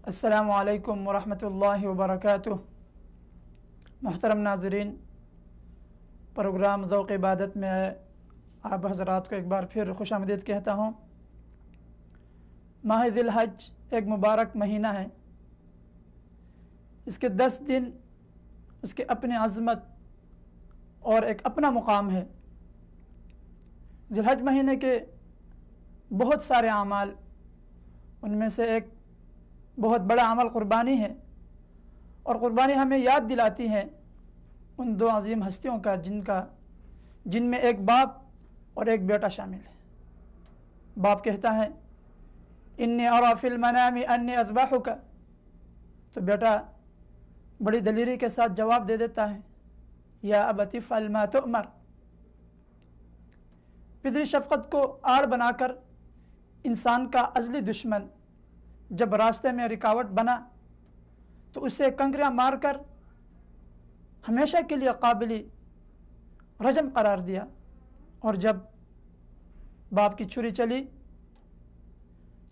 السلام علیکم ورحمۃ اللہ وبرکاتہ۔ محترم ناظرین، پروگرام ذوق عبادت میں آپ حضرات کو ایک بار پھر خوش آمدید کہتا ہوں۔ ماہ ذی الحج ایک مبارک مہینہ ہے۔ اس کے 10 دن اس کے اپنے عظمت اور ایک اپنا مقام ہے۔ ذی الحج مہینے کے بہت سارے اعمال، ان میں سے ایک بہت بڑا عمل قربانی ہے، اور قربانی ہمیں یاد دلاتی ہے ان دو عظیم ہستیوں کا جن میں ایک باپ اور ایک بیٹا شامل ہے۔ باپ کہتا ہے انی اری فی المنام انی اذبحک، تو بیٹا بڑی دلیری کے ساتھ جواب دے دیتا ہے یا ابت افعل ما تؤمر۔ پدری شفقت کو آڑ بنا کر انسان کا ازلی دشمن جب راستے میں رکاوٹ بنا تو اسے کنکریاں مار کر ہمیشہ کے لیے قابل رجم قرار دیا، اور جب باپ کی چھری چلی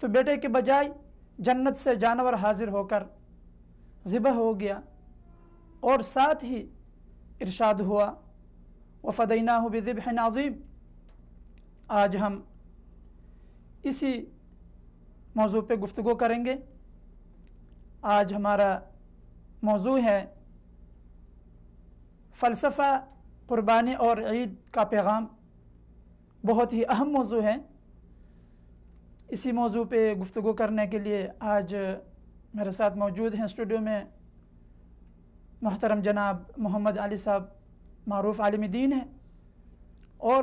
تو بیٹے کے بجائے جنت سے جانور حاضر ہو کر ذبح ہو گیا، اور ساتھ ہی ارشاد ہوا وَفَدَيْنَاهُ بِذِبْحٍ عَظِيمٍ۔ آج ہم اسی موضوع پہ گفتگو کریں گے۔ آج ہمارا موضوع ہے فلسفہ قربانی اور عید کا پیغام۔ بہت ہی اہم موضوع ہے۔ اسی موضوع پہ گفتگو کرنے کے لیے آج میرے ساتھ موجود ہیں اسٹوڈیو میں محترم جناب محمد علی صاحب، معروف عالم دین ہیں، اور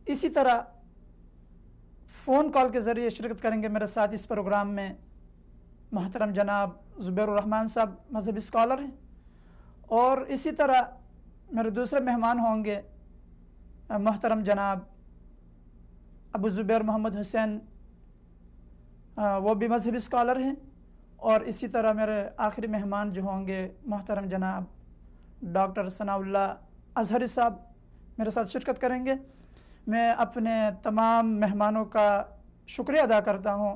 اسی طرح فون کال کے ذریعے شرکت کریں گے میرے ساتھ اس پروگرام میں محترم جناب زبیر الرحمن صاحب، مذہبی اسکالر ہیں، اور اسی طرح میرے دوسرے مہمان ہوں گے محترم جناب ابو زبیر محمد حسین، وہ بھی مذہبی اسکالر ہیں، اور اسی طرح میرے آخری مہمان جو ہوں گے محترم جناب ڈاکٹر ثناء اللہ اظہری صاحب میرے ساتھ شرکت کریں گے۔ میں اپنے تمام مہمانوں کا شکریہ ادا کرتا ہوں،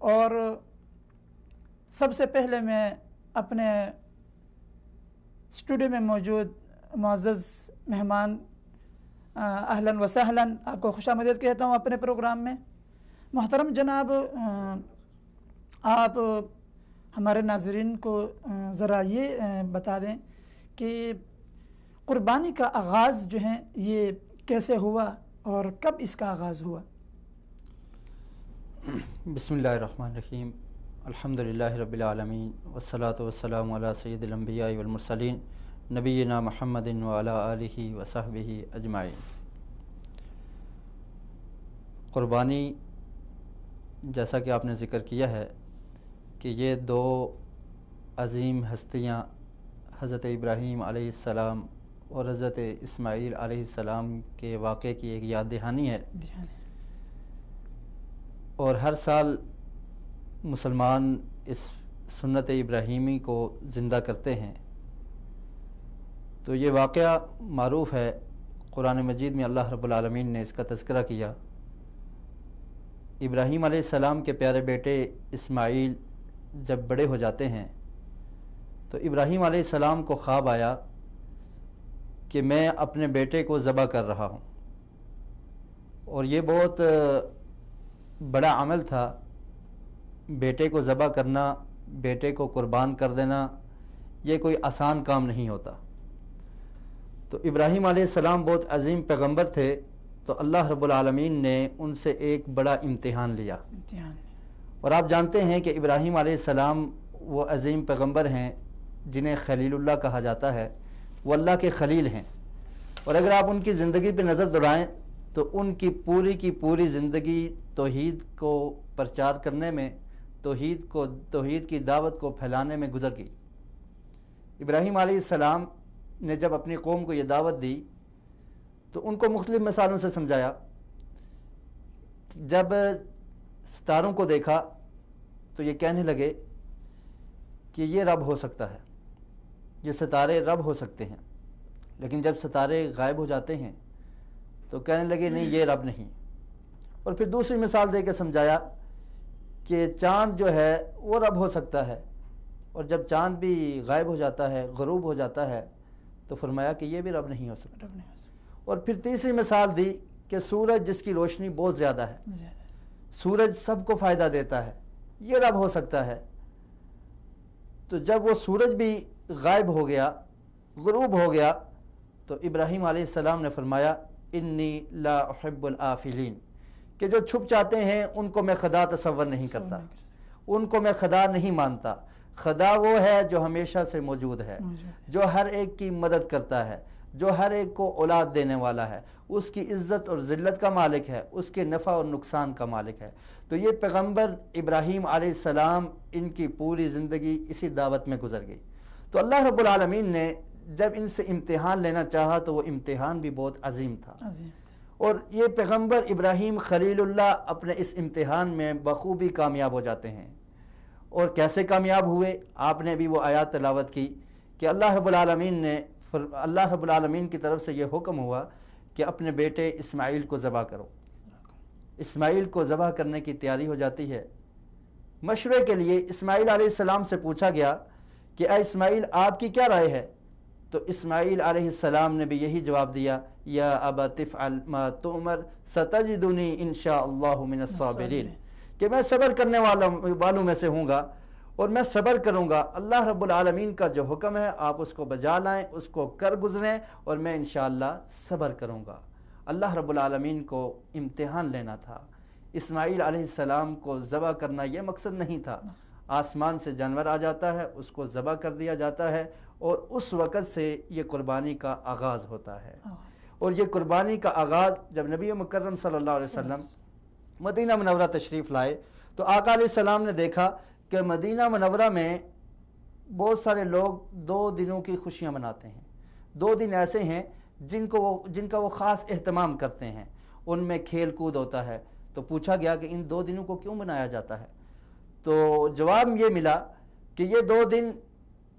اور سب سے پہلے میں اپنے اسٹوڈیو میں موجود معزز مہمان اہلاً و سہلاً آپ کو خوش آمدید کہتا ہوں اپنے پروگرام میں۔ محترم جناب، آپ ہمارے ناظرین کو ذرا یہ بتا دیں کہ قربانی کا آغاز جو ہے یہ کیسے ہوا اور کب اس کا آغاز ہوا؟ بسم اللہ الرحمن الرحیم، الحمدللہ رب العالمین، والصلاة والسلام علی سید الانبیاء والمرسلین نبینا محمد وعلی آلہ وصحبہ اجمعین۔ قربانی، جیسا کہ آپ نے ذکر کیا ہے کہ یہ دو عظیم ہستیاں حضرت ابراہیم علیہ السلام اور حضرت اسماعیل علیہ السلام کے واقعے کی ایک یاد دہانی ہے، اور ہر سال مسلمان اس سنت ابراہیمی کو زندہ کرتے ہیں۔ تو یہ واقعہ معروف ہے، قرآن مجید میں اللہ رب العالمین نے اس کا تذکرہ کیا۔ ابراہیم علیہ السلام کے پیارے بیٹے اسماعیل جب بڑے ہو جاتے ہیں تو ابراہیم علیہ السلام کو خواب آیا کہ میں اپنے بیٹے کو ذبح کر رہا ہوں، اور یہ بہت بڑا عمل تھا۔ بیٹے کو ذبح کرنا، بیٹے کو قربان کر دینا، یہ کوئی آسان کام نہیں ہوتا۔ تو ابراہیم علیہ السلام بہت عظیم پیغمبر تھے، تو اللہ رب العالمین نے ان سے ایک بڑا امتحان لیا۔ اور آپ جانتے ہیں کہ ابراہیم علیہ السلام وہ عظیم پیغمبر ہیں جنہیں خلیل اللہ کہا جاتا ہے، وہ اللہ کے خلیل ہیں، اور اگر آپ ان کی زندگی پہ نظر دوڑائیں تو ان کی پوری زندگی توحید کو پرچار کرنے میں، توحید کی دعوت کو پھیلانے میں گزر گئی۔ ابراہیم علیہ السلام نے جب اپنی قوم کو یہ دعوت دی تو ان کو مختلف مثالوں سے سمجھایا۔ جب ستاروں کو دیکھا تو یہ کہنے لگے کہ یہ رب ہو سکتا ہے، یہ ستارے رب ہو سکتے ہیں، لیکن جب ستارے غائب ہو جاتے ہیں تو کہنے لگے نہیں، یہ رب نہیں۔ اور پھر دوسری مثال دے کے سمجھایا کہ چاند جو ہے وہ رب ہو سکتا ہے، اور جب چاند بھی غائب ہو جاتا ہے، غروب ہو جاتا ہے، تو فرمایا کہ یہ بھی رب نہیں ہو سکتا۔ اور پھر تیسری مثال دی کہ سورج جس کی روشنی بہت زیادہ ہے، سورج سب کو فائدہ دیتا ہے، یہ رب ہو سکتا ہے۔ تو جب وہ سورج بھی غائب ہو گیا، غروب ہو گیا، تو ابراہیم علیہ السلام نے فرمایا انی لا احب الآفلین، کہ جو چھپ جاتے ہیں ان کو میں خدا تصور نہیں کرتا، ان کو میں خدا نہیں مانتا۔ خدا وہ ہے جو ہمیشہ سے موجود ہے، جو ہر ایک کی مدد کرتا ہے، جو ہر ایک کو اولاد دینے والا ہے، اس کی عزت اور ذلت کا مالک ہے، اس کے نفع اور نقصان کا مالک ہے۔ تو یہ پیغمبر ابراہیم علیہ السلام ان کی پوری زندگی اسی دعوت میں گزر گئی۔ تو اللہ رب العالمین نے جب ان سے امتحان لینا چاہا تو وہ امتحان بھی بہت عظیم تھا، اور یہ پیغمبر ابراہیم خلیل اللہ اپنے اس امتحان میں بخوبی کامیاب ہو جاتے ہیں۔ اور کیسے کامیاب ہوئے؟ آپ نے بھی وہ آیات تلاوت کی کہ اللہ رب العالمین کی طرف سے یہ حکم ہوا کہ اپنے بیٹے اسماعیل کو ذبح کرو۔ اسماعیل کو ذبح کرنے کی تیاری ہو جاتی ہے۔ مشورے کے لیے اسماعیل علیہ السلام سے پوچھا گیا کہ اے اسماعیل آپ کی کیا رائے ہے؟ تو اسماعیل علیہ السلام نے بھی یہی جواب دیا، یا ابت افعل ما تؤمر ستجدنی انشاءاللہ من الصابرین، کہ میں صبر کرنے والوں میں سے ہوں گا، اور میں صبر کروں گا۔ اللہ رب العالمین کا جو حکم ہے آپ اس کو بجا لائیں، اس کو کر گزریں، اور میں انشاءاللہ صبر کروں گا۔ اللہ رب العالمین کو امتحان لینا تھا۔ اسماعیل علیہ السلام کو ذبح کرنا یہ مقصد نہیں تھا۔ آسمان سے جانور آ جاتا ہے، اس کو ذبح کر دیا جاتا ہے، اور اس وقت سے یہ قربانی کا آغاز ہوتا ہے۔ اور یہ قربانی کا آغاز جب نبی مکرم صلی اللہ علیہ وسلم مدینہ منورہ تشریف لائے تو آقا علیہ السلام نے دیکھا کہ مدینہ منورہ میں بہت سارے لوگ 2 دنوں کی خوشیاں مناتے ہیں۔ 2 دن ایسے ہیں جن کا وہ خاص اہتمام کرتے ہیں، ان میں کھیل کود ہوتا ہے۔ تو پوچھا گیا کہ ان 2 دنوں کو کیوں منایا جاتا ہے؟ تو جواب یہ ملا کہ یہ 2 دن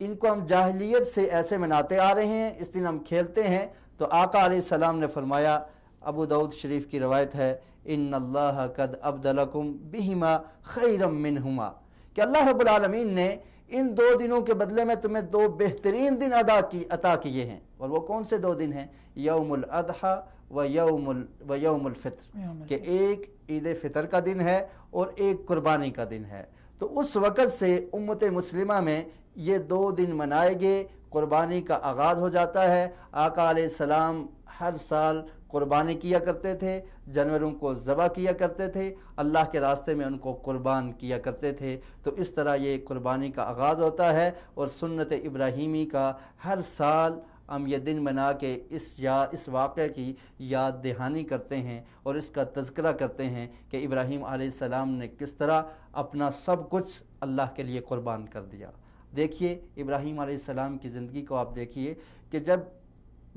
ان کو ہم جاہلیت سے ایسے مناتے آ رہے ہیں، اس دن ہم کھیلتے ہیں۔ تو آقا علیہ السلام نے فرمایا، ابو داؤد شریف کی روایت ہے، ان اللہ قد ابدلکم بہما خیرا منہما، کہ اللہ رب العالمین نے ان 2 دنوں کے بدلے میں تمہیں 2 بہترین دن عطا کیے ہیں۔ اور وہ کون سے 2 دن ہیں؟ یوم الاضحیٰ و یوم الفطر، کہ ایک عید فطر کا دن ہے اور ایک قربانی کا دن ہے۔ تو اس وقت سے امت مسلمہ میں یہ 2 دن منائے گئے، قربانی کا آغاز ہو جاتا ہے۔ آقا علیہ السلام ہر سال قربانی کیا کرتے تھے، جانوروں کو ذبح کیا کرتے تھے، اللہ کے راستے میں ان کو قربان کیا کرتے تھے۔ تو اس طرح یہ قربانی کا آغاز ہوتا ہے، اور سنت ابراہیمی کا ہر سال ہم یہ دن منا کے اس واقعے کی یاد دہانی کرتے ہیں اور اس کا تذکرہ کرتے ہیں کہ ابراہیم علیہ السلام نے کس طرح اپنا سب کچھ اللہ کے لیے قربان کر دیا۔ دیکھیے ابراہیم علیہ السلام کی زندگی کو آپ دیکھیے کہ جب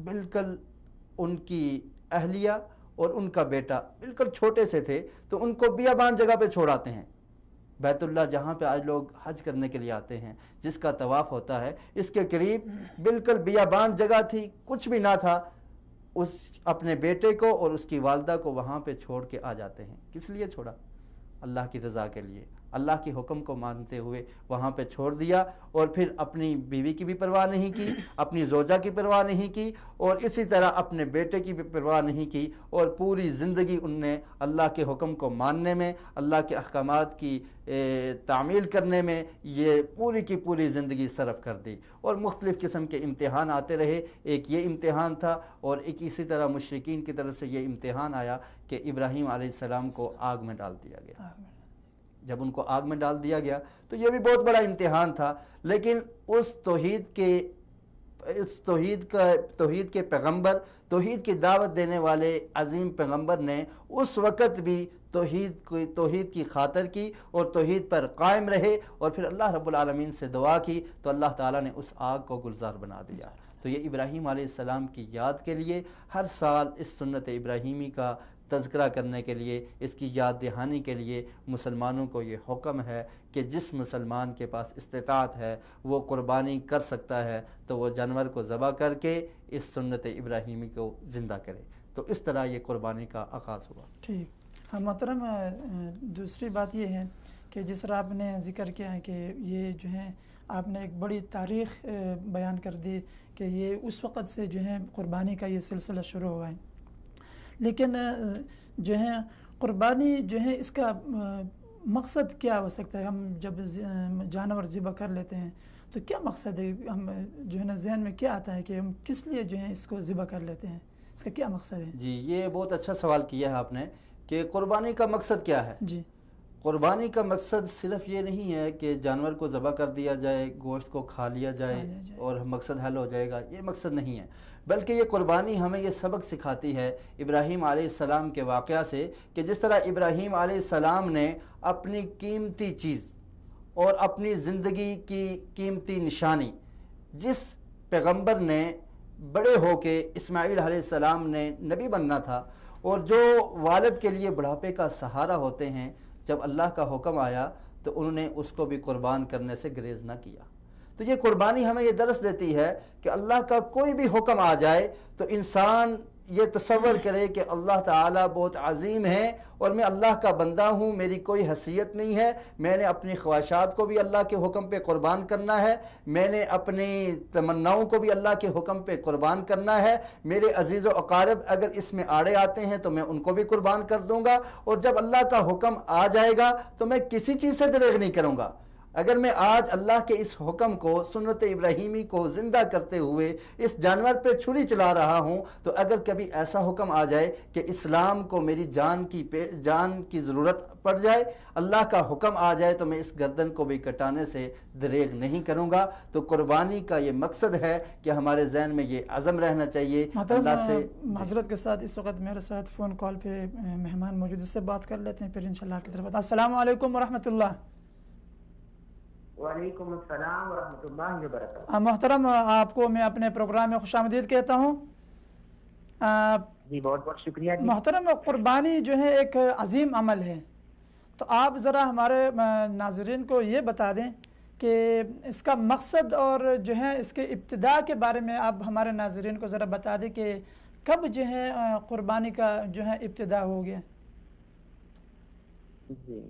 بالکل ان کی اہلیہ اور ان کا بیٹا بالکل چھوٹے سے تھے تو ان کو بیابان جگہ پہ چھوڑ آتے ہیں۔ بیت اللہ جہاں پہ آج لوگ حج کرنے کے لیے آتے ہیں، جس کا طواف ہوتا ہے، اس کے قریب بالکل بیابان جگہ تھی، کچھ بھی نہ تھا۔ اس اپنے بیٹے کو اور اس کی والدہ کو وہاں پہ چھوڑ کے آ جاتے ہیں۔ کس لیے چھوڑا؟ اللہ کی رضا کے لیے، اللہ کے حکم کو مانتے ہوئے وہاں پہ چھوڑ دیا، اور پھر اپنی بیوی کی بھی پرواہ نہیں کی، اپنی زوجہ کی پرواہ نہیں کی، اور اسی طرح اپنے بیٹے کی بھی پرواہ نہیں کی، اور پوری زندگی ان نے اللہ کے حکم کو ماننے میں، اللہ کے احکامات کی تعمیل کرنے میں یہ پوری کی پوری زندگی صرف کر دی۔ اور مختلف قسم کے امتحان آتے رہے۔ ایک یہ امتحان تھا، اور ایک اسی طرح مشرکین کی طرف سے یہ امتحان آیا کہ ابراہیم علیہ السلام کو آگ میں ڈال دیا گیا۔ جب ان کو آگ میں ڈال دیا گیا تو یہ بھی بہت بڑا امتحان تھا، لیکن اس توحید کے پیغمبر، توحید کی دعوت دینے والے عظیم پیغمبر نے اس وقت بھی توحید کی خاطر کی اور توحید پر قائم رہے، اور پھر اللہ رب العالمین سے دعا کی تو اللہ تعالیٰ نے اس آگ کو گلزار بنا دیا۔ تو یہ ابراہیم علیہ السلام کی یاد کے لیے ہر سال اس سنت ابراہیمی کا تذکرہ کرنے کے لیے، اس کی یاد دہانی کے لیے مسلمانوں کو یہ حکم ہے کہ جس مسلمان کے پاس استطاعت ہے وہ قربانی کر سکتا ہے تو وہ جانور کو ذبح کر کے اس سنت ابراہیمی کو زندہ کرے۔ تو اس طرح یہ قربانی کا آغاز ہوا۔ ٹھیک۔ محترم، دوسری بات یہ ہے کہ جس طرح آپ نے ذکر کیا ہے کہ یہ جو ہے آپ نے ایک بڑی تاریخ بیان کر دی کہ یہ اس وقت سے جو ہے قربانی کا یہ سلسلہ شروع ہوا ہے، لیکن جو ہے قربانی جو ہے اس کا مقصد کیا ہو سکتا ہے؟ ہم جب جانور ذبح کر لیتے ہیں تو کیا مقصد ہے؟ ہم جو ہے نا ذہن میں کیا آتا ہے کہ ہم کس لیے جو ہے اس کو ذبح کر لیتے ہیں؟ اس کا کیا مقصد ہے؟ جی یہ بہت اچھا سوال کیا ہے آپ نے کہ قربانی کا مقصد کیا ہے۔ جی قربانی کا مقصد صرف یہ نہیں ہے کہ جانور کو ذبح کر دیا جائے، گوشت کو کھا لیا جائے اور مقصد حل ہو جائے گا، یہ مقصد نہیں ہے، بلکہ یہ قربانی ہمیں یہ سبق سکھاتی ہے ابراہیم علیہ السلام کے واقعہ سے کہ جس طرح ابراہیم علیہ السلام نے اپنی قیمتی چیز اور اپنی زندگی کی قیمتی نشانی، جس پیغمبر نے بڑے ہو کے اسماعیل علیہ السلام نے نبی بننا تھا اور جو والد کے لیے بڑھاپے کا سہارا ہوتے ہیں، جب اللہ کا حکم آیا تو انہوں نے اس کو بھی قربان کرنے سے گریز نہ کیا۔ تو یہ قربانی ہمیں یہ درس دیتی ہے کہ اللہ کا کوئی بھی حکم آ جائے تو انسان یہ تصور کرے کہ اللہ تعالیٰ بہت عظیم ہے اور میں اللہ کا بندہ ہوں، میری کوئی حیثیت نہیں ہے، میں نے اپنی خواہشات کو بھی اللہ کے حکم پہ قربان کرنا ہے، میں نے اپنی تمناؤں کو بھی اللہ کے حکم پہ قربان کرنا ہے، میرے عزیز و اقارب اگر اس میں آڑے آتے ہیں تو میں ان کو بھی قربان کر دوں گا، اور جب اللہ کا حکم آ جائے گا تو میں کسی چیز سے دریغ نہیں کروں گا۔ اگر میں آج اللہ کے اس حکم کو، سنت ابراہیمی کو زندہ کرتے ہوئے اس جانور پہ چھری چلا رہا ہوں، تو اگر کبھی ایسا حکم آ جائے کہ اسلام کو میری جان کی ضرورت پڑ جائے، اللہ کا حکم آ جائے، تو میں اس گردن کو بھی کٹانے سے دریغ نہیں کروں گا۔ تو قربانی کا یہ مقصد ہے کہ ہمارے ذہن میں یہ عزم رہنا چاہیے اللہ سے۔ معذرت کے ساتھ اس وقت میرے ساتھ فون کال پہ مہمان موجود، اس سے بات کر لیتے ہیں، پھر انشاءاللہ آپ کی طرف۔ السلام علیکم ورحمۃ اللہ۔ وعلیکم السلام ورحمۃ اللہ وبرکاتہ۔ محترم، آپ کو میں اپنے پروگرام میں خوش آمدید کہتا ہوں۔ جی بہت بہت شکریہ جی۔ محترم، قربانی جو ہے ایک عظیم عمل ہے، تو آپ ذرا ہمارے ناظرین کو یہ بتا دیں کہ اس کا مقصد اور جو ہے اس کے ابتداء کے بارے میں آپ ہمارے ناظرین کو ذرا بتا دیں کہ کب جو ہے قربانی کا جو ہے ابتداء ہو گیا۔ جی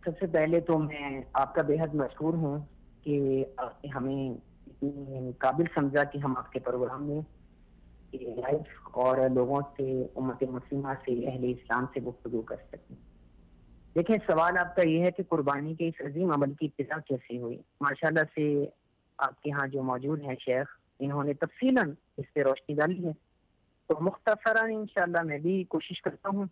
سب سے پہلے تو میں آپ کا بے حد مشکور ہوں کہ آپ نے ہمیں اتنی قابل سمجھا کہ ہم آپ کے پروگرام میں لائف اور لوگوں سے، امت مسلمہ سے، اہل اسلام سے گفتگو کر سکیں۔ دیکھیں، سوال آپ کا یہ ہے کہ قربانی کے اس عظیم عمل کی ابتدا کیسے ہوئی۔ ماشاءاللہ سے آپ کے ہاں جو موجود ہیں شیخ، انہوں نے تفصیلاً اس پہ روشنی ڈالی ہے، تو مختصراً انشاءاللہ میں بھی کوشش کرتا ہوں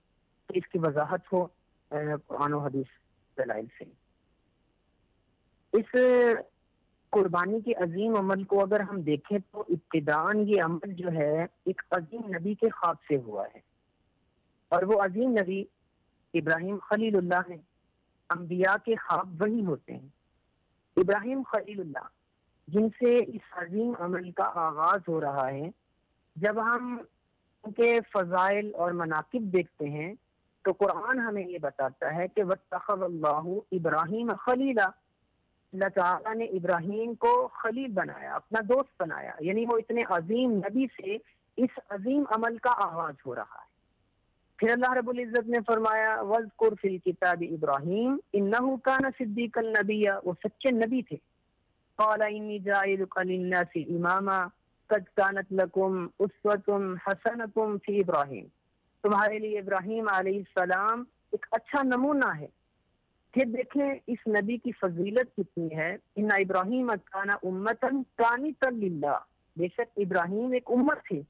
کہ اس کی وضاحت ہو قرآن و حدیث دلائل سے۔ اس قربانی کے عظیم عمل کو اگر ہم دیکھیں تو ابتداءً یہ عمل جو ہے ایک عظیم نبی کے خواب سے ہوا ہے، اور وہ عظیم نبی ابراہیم خلیل اللہ ہیں۔ انبیاء کے خواب وہی ہوتے ہیں۔ ابراہیم خلیل اللہ جن سے اس عظیم عمل کا آغاز ہو رہا ہے، جب ہم ان کے فضائل اور مناقب دیکھتے ہیں تو قرآن ہمیں یہ بتاتا ہے کہ وَاتَّخَذَ اللَّهُ إِبْرَاهِيمَ خَلِيلًا، اللہ تعالیٰ نے ابراہیم کو خلیل بنایا، اپنا دوست بنایا، یعنی وہ اتنے عظیم نبی سے اس عظیم عمل کا آغاز ہو رہا ہے۔ پھر اللہ رب العزت نے فرمایا وَاذْكُرْ فِي الْكِتَابِ إِبْرَاهِيمَ إِنَّهُ كَانَ صِدِّيقًا نَبِيًّا، وہ سچے نبی تھے۔ قَالَ إِنِّي جَاعِلُكَ لِلنَّاسِ إِمَامًا قَدْ كَانَتْ لَكُمْ أُسْوَةٌ حَسَنَةٌ فِي إِبْرَاهِيمَ، تمہارے لیے ابراہیم علیہ السلام ایک اچھا نمونہ ہے۔ پھر دیکھیں اس نبی کی فضیلت کتنی ہے۔ ان ابراہیم کان امۃ قانتا للہ، بے شک ابراہیم ایک امت تھے،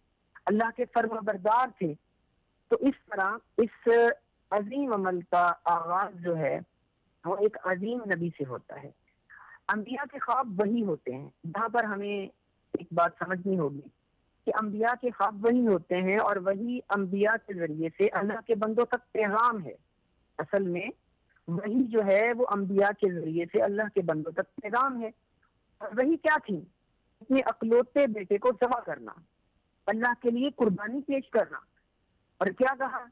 اللہ کے فرما بردار تھے۔ تو اس طرح اس عظیم عمل کا آغاز جو ہے وہ ایک عظیم نبی سے ہوتا ہے۔ انبیاء کے خواب وہی ہوتے ہیں۔ یہاں پر ہمیں ایک بات سمجھنی ہوگی کہ انبیاء کے خواب وہی ہوتے ہیں، اور وہی انبیاء کے ذریعے سے اللہ کے بندوں تک پیغام ہے۔ اصل میں وہی جو ہے وہ انبیاء کے ذریعے سے اللہ کے بندوں تک پیغام ہے۔ اور وہی کیا تھی؟ اپنے اکلوتے بیٹے کو ذبح کرنا، اللہ کے لیے قربانی پیش کرنا۔ اور کیا کہا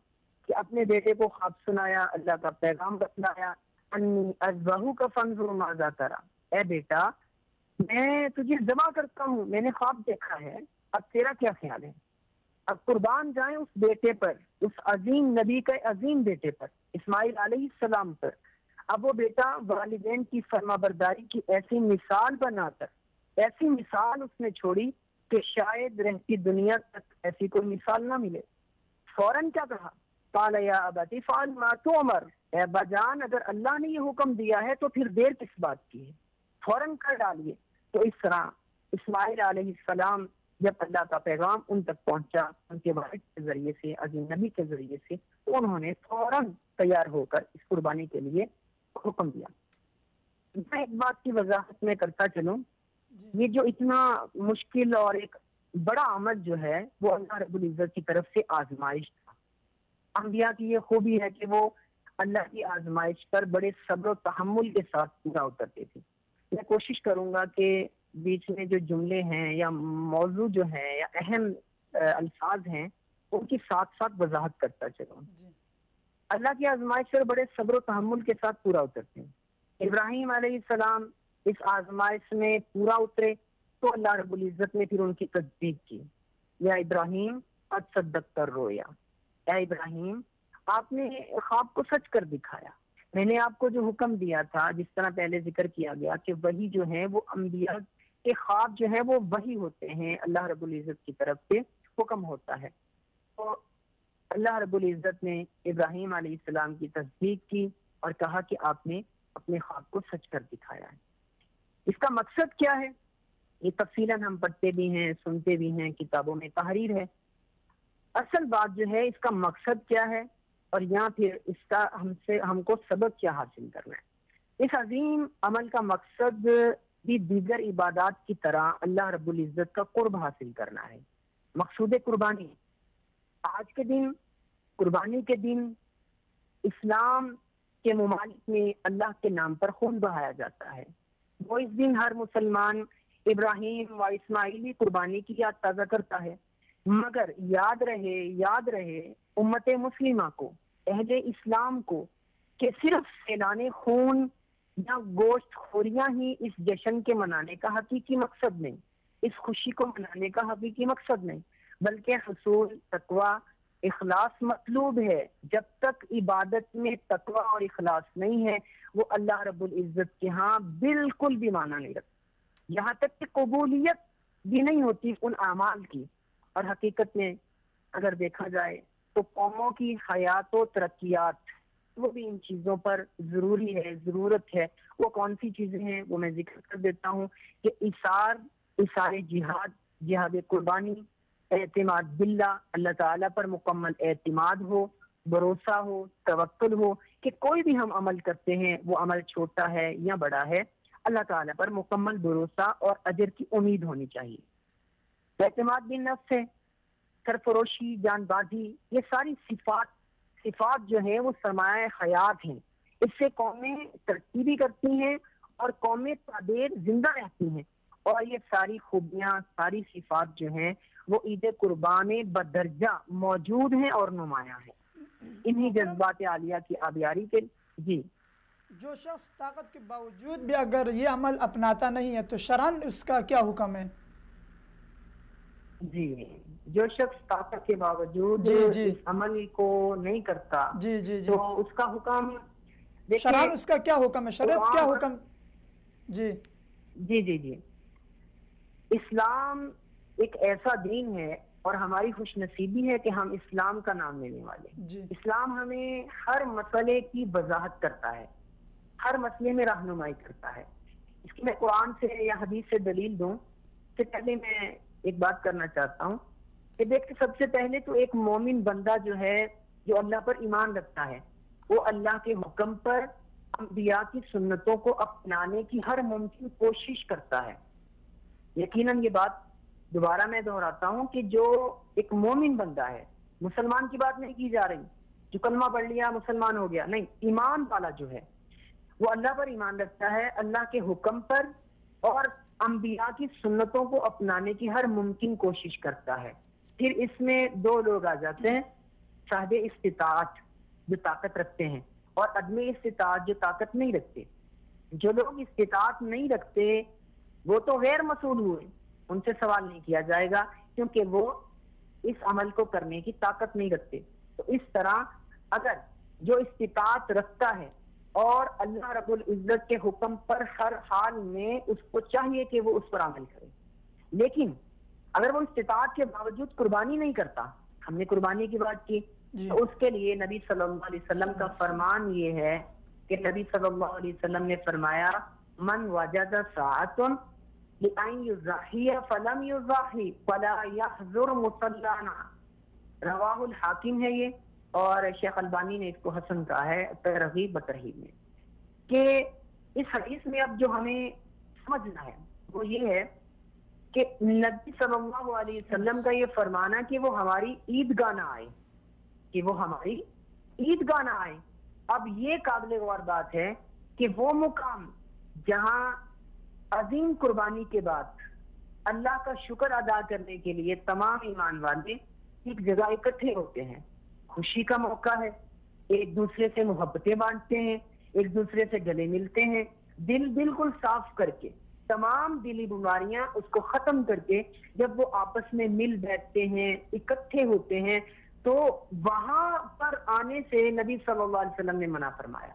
کہ اپنے بیٹے کو خواب سنایا، اللہ کا پیغام بتلایا، انی اذبحک فانظر ماذا تری، اے بیٹا میں تجھے ذبح کرتا ہوں، میں نے خواب دیکھا ہے، اب تیرا کیا خیال ہے؟ اب قربان جائیں اس بیٹے پر، اس عظیم نبی کے عظیم بیٹے پر، اسماعیل علیہ السلام پر۔ اب وہ بیٹا والدین کی فرما برداری کی ایسی مثال بنا کر، ایسی مثال اس نے چھوڑی کہ شاید رہتی دنیا تک ایسی کوئی مثال نہ ملے. فوراً کیا کہا؟ قال یا ابت افعل ما تؤمر، اے ابا جان اگر اللہ نے یہ حکم دیا ہے تو پھر دیر کس بات کی ہے، فوراً کر ڈالیے. تو اس طرح اسماعیل علیہ السلام جب اللہ کا پیغام ان تک پہنچا ان کے والد کے ذریعے سے، عظیم نبی کے ذریعے سے، تو انہوں نے فوراً تیار ہو کر اس قربانی کے لیے حکم دیا. میں ایک بات کی وضاحت میں کرتا چلوں، یہ جو اتنا مشکل اور ایک بڑا عمل جو ہے وہ اللہ رب العزت کی طرف سے آزمائش تھا. انبیاء کی یہ خوبی ہے کہ وہ اللہ کی آزمائش پر بڑے صبر و تحمل کے ساتھ پورا اترتے تھے. میں کوشش کروں گا کہ بیچ میں جو جملے ہیں یا موضوع جو ہے یا اہم الفاظ ہیں ان کی ساتھ ساتھ وضاحت کرتا چلوں. اللہ کی آزمائش پر بڑے صبر و تحمل کے ساتھ پورا اترتے ہیں. ابراہیم علیہ السلام اس آزمائش میں پورا اترے تو اللہ رب العزت نے پھر ان کی تصدیق کی. یا ابراہیم قد صدقت الرؤیا، اے ابراہیم آپ نے خواب کو سچ کر دکھایا. میں نے آپ کو جو حکم دیا تھا، جس طرح پہلے ذکر کیا گیا کہ وہی جو ہے وہ انبیاء کے خواب جو ہے وہ وہی ہوتے ہیں، اللہ رب العزت کی طرف سے حکم ہوتا ہے. تو اللہ رب العزت نے ابراہیم علیہ السلام کی تصدیق کی اور کہا کہ آپ نے اپنے خواب کو سچ کر دکھایا ہے. اس کا مقصد کیا ہے؟ یہ تفصیلاً ہم پڑھتے بھی ہیں، سنتے بھی ہیں، کتابوں میں تحریر ہے. اصل بات جو ہے اس کا مقصد کیا ہے اور یہاں پھر اس کا ہم کو سبق کیا حاصل کرنا ہے. اس عظیم عمل کا مقصد بھی دیگر عبادات کی طرح اللہ رب العزت کا قرب حاصل کرنا ہے. مقصود قربانی، آج کے دن قربانی کے دن اسلام کے ممالک میں اللہ کے نام پر خون بہایا جاتا ہے. وہ اس دن ہر مسلمان ابراہیم و اسماعیلی قربانی کی یاد تازہ کرتا ہے. مگر یاد رہے امت مسلمہ کو، اہل اسلام کو، کہ صرف سیلان خون یا گوشت خوریاں ہی اس جشن کے منانے کا حقیقی مقصد نہیں، اس خوشی کو منانے کا حقیقی مقصد نہیں، بلکہ حصول تقوی اخلاص مطلوب ہے. جب تک عبادت میں تقوی اور اخلاص نہیں ہے وہ اللہ رب العزت کے ہاں بالکل بھی معنی نہیں رکھتا، یہاں تک کہ قبولیت بھی نہیں ہوتی ان اعمال کی. اور حقیقت میں اگر دیکھا جائے تو قوموں کی حیات و ترقیات وہ بھی ان چیزوں پر ضروری ہے، ضرورت ہے. وہ کون سی چیزیں ہیں وہ میں ذکر کر دیتا ہوں کہ اثار جہاد قربانی، اعتماد باللہ، اللہ تعالیٰ پر مکمل اعتماد ہو، بھروسہ ہو، توکل ہو کہ کوئی بھی ہم عمل کرتے ہیں وہ عمل چھوٹا ہے یا بڑا ہے، اللہ تعالیٰ پر مکمل بھروسہ اور اجر کی امید ہونی چاہیے. اعتماد بالنفس ہے، سرفروشی، جان بازی، یہ ساری صفات جو ہیں وہ سرمایہ حیات ہیں. اس سے قومیں ترقی بھی کرتی ہیں اور قومیں تعدیر زندہ رہتی ہیں. اور یہ ساری خوبیاں، ساری صفات جو ہیں وہ عید قربان بدرجہ موجود ہیں اور نمایاں ہیں. انہی جذبات عالیہ کی آبیاری کے جی جو شخص طاقت کے باوجود بھی اگر یہ عمل اپناتا نہیں ہے تو شرعاً اس کا کیا حکم ہے؟ جی جو شخص طاقت کے باوجود اس عمل کو نہیں کرتا تو اس کا حکم شرعاً اس کا کیا حکم ہے؟ شریعت کیا حکم؟ جی اسلام ایک ایسا دین ہے اور ہماری خوش نصیبی ہے کہ ہم اسلام کا نام لینے والے. اسلام ہمیں ہر مسئلے کی وضاحت کرتا ہے، ہر مسئلے میں رہنمائی کرتا ہے. اس کی میں قرآن سے یا حدیث سے دلیل دوں سے پہلے میں ایک بات کرنا چاہتا ہوں کہ دیکھیں سب سے پہلے تو ایک مومن بندہ جو ہے جو اللہ پر ایمان رکھتا ہے وہ اللہ کے حکم پر انبیاء کی سنتوں کو اپنانے کی ہر ممکن کوشش کرتا ہے. یقیناً یہ بات دوبارہ میں دہراتا ہوں کہ جو ایک مومن بندہ ہے، مسلمان کی بات نہیں کی جا رہی جو کلمہ پڑھ لیا مسلمان ہو گیا، نہیں، ایمان والا جو ہے وہ اللہ پر ایمان رکھتا ہے، اللہ کے حکم پر اور انبیاء کی سنتوں کو اپنانے کی ہر ممکن کوشش کرتا ہے. پھر اس میں دو لوگ آ جاتے ہیں، صاحب استطاعت جو طاقت رکھتے ہیں اور عدم استطاعت جو طاقت نہیں رکھتے. جو لوگ استطاعت نہیں رکھتے وہ تو غیر مسئول ہوئے، ان سے سوال نہیں کیا جائے گا کیونکہ وہ اس عمل کو کرنے کی طاقت نہیں رکھتے. تو اس طرح اگر جو استطاعت رکھتا ہے اور اللہ رب العزت کے حکم پر ہر حال میں اس کو چاہیے کہ وہ اس پر عمل کرے. لیکن اگر وہ استطاعت کے باوجود قربانی نہیں کرتا، ہم نے قربانی کی بات کی، تو اس کے لیے نبی صلی اللہ علیہ وسلم کا فرمان یہ ہے کہ نبی صلی اللہ علیہ وسلم نے فرمایا من وجد ساعۃ لأن یضحی فلم یضحی فلا یحضر مصلانا، رواہ الحاکم ہے یہ، اور شیخ البانی نے اس کو حسن کہا ہے ترغیب و ترہیب میں. کہ اس حدیث میں اب جو ہمیں سمجھنا ہے وہ یہ ہے کہ نبی صلی اللہ علیہ وسلم کا یہ فرمانا کہ وہ ہماری عیدگاہ نہ آئے، کہ وہ ہماری عیدگاہ نہ آئے. اب یہ قابل غور بات ہے کہ وہ مقام جہاں عظیم قربانی کے بعد اللہ کا شکر ادا کرنے کے لیے تمام ایمان والے ایک جگہ اکٹھے ہوتے ہیں، خوشی کا موقع ہے، ایک دوسرے سے محبتیں بانٹتے ہیں، ایک دوسرے سے گلے ملتے ہیں، دل بالکل صاف کر کے، تمام دلی بیماریاں اس کو ختم کر کے جب وہ آپس میں مل بیٹھتے ہیں، اکٹھے ہوتے ہیں، تو وہاں پر آنے سے نبی صلی اللہ علیہ وسلم نے منع فرمایا.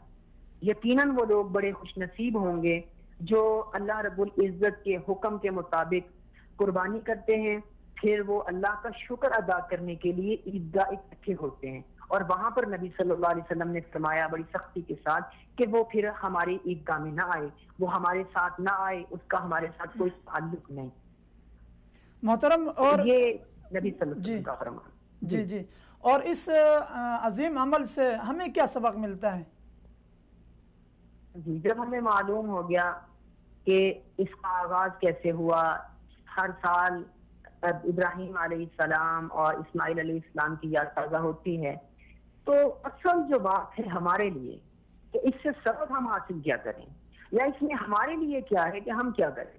یقیناً وہ لوگ بڑے خوش نصیب ہوں گے جو اللہ رب العزت کے حکم کے مطابق قربانی کرتے ہیں، پھر وہ اللہ کا شکر ادا کرنے کے لیے عیدگاہ اکٹھے ہوتے ہیں. اور وہاں پر نبی صلی اللہ علیہ وسلم نے فرمایا بڑی سختی کے ساتھ کہ وہ پھر ہماری عیدگاہ میں نہ آئے، وہ ہمارے ساتھ نہ آئے، اس کا ہمارے ساتھ کوئی تعلق نہیں. محترم، اور یہ نبی صلی اللہ علیہ وسلم کا فرمان. جی اور اس عظیم عمل سے ہمیں کیا سبق ملتا ہے؟ جی، جب ہمیں معلوم ہو گیا کہ اس کا آغاز کیسے ہوا، ہر سال ابراہیم علیہ السلام اور اسماعیل علیہ السلام کی یاد تازہ ہوتی ہے، تو اصل جو بات ہے ہمارے لیے کہ اس سے سبق ہم حاصل کیا کریں، یا اس میں ہمارے لیے کیا ہے کہ ہم کیا کریں.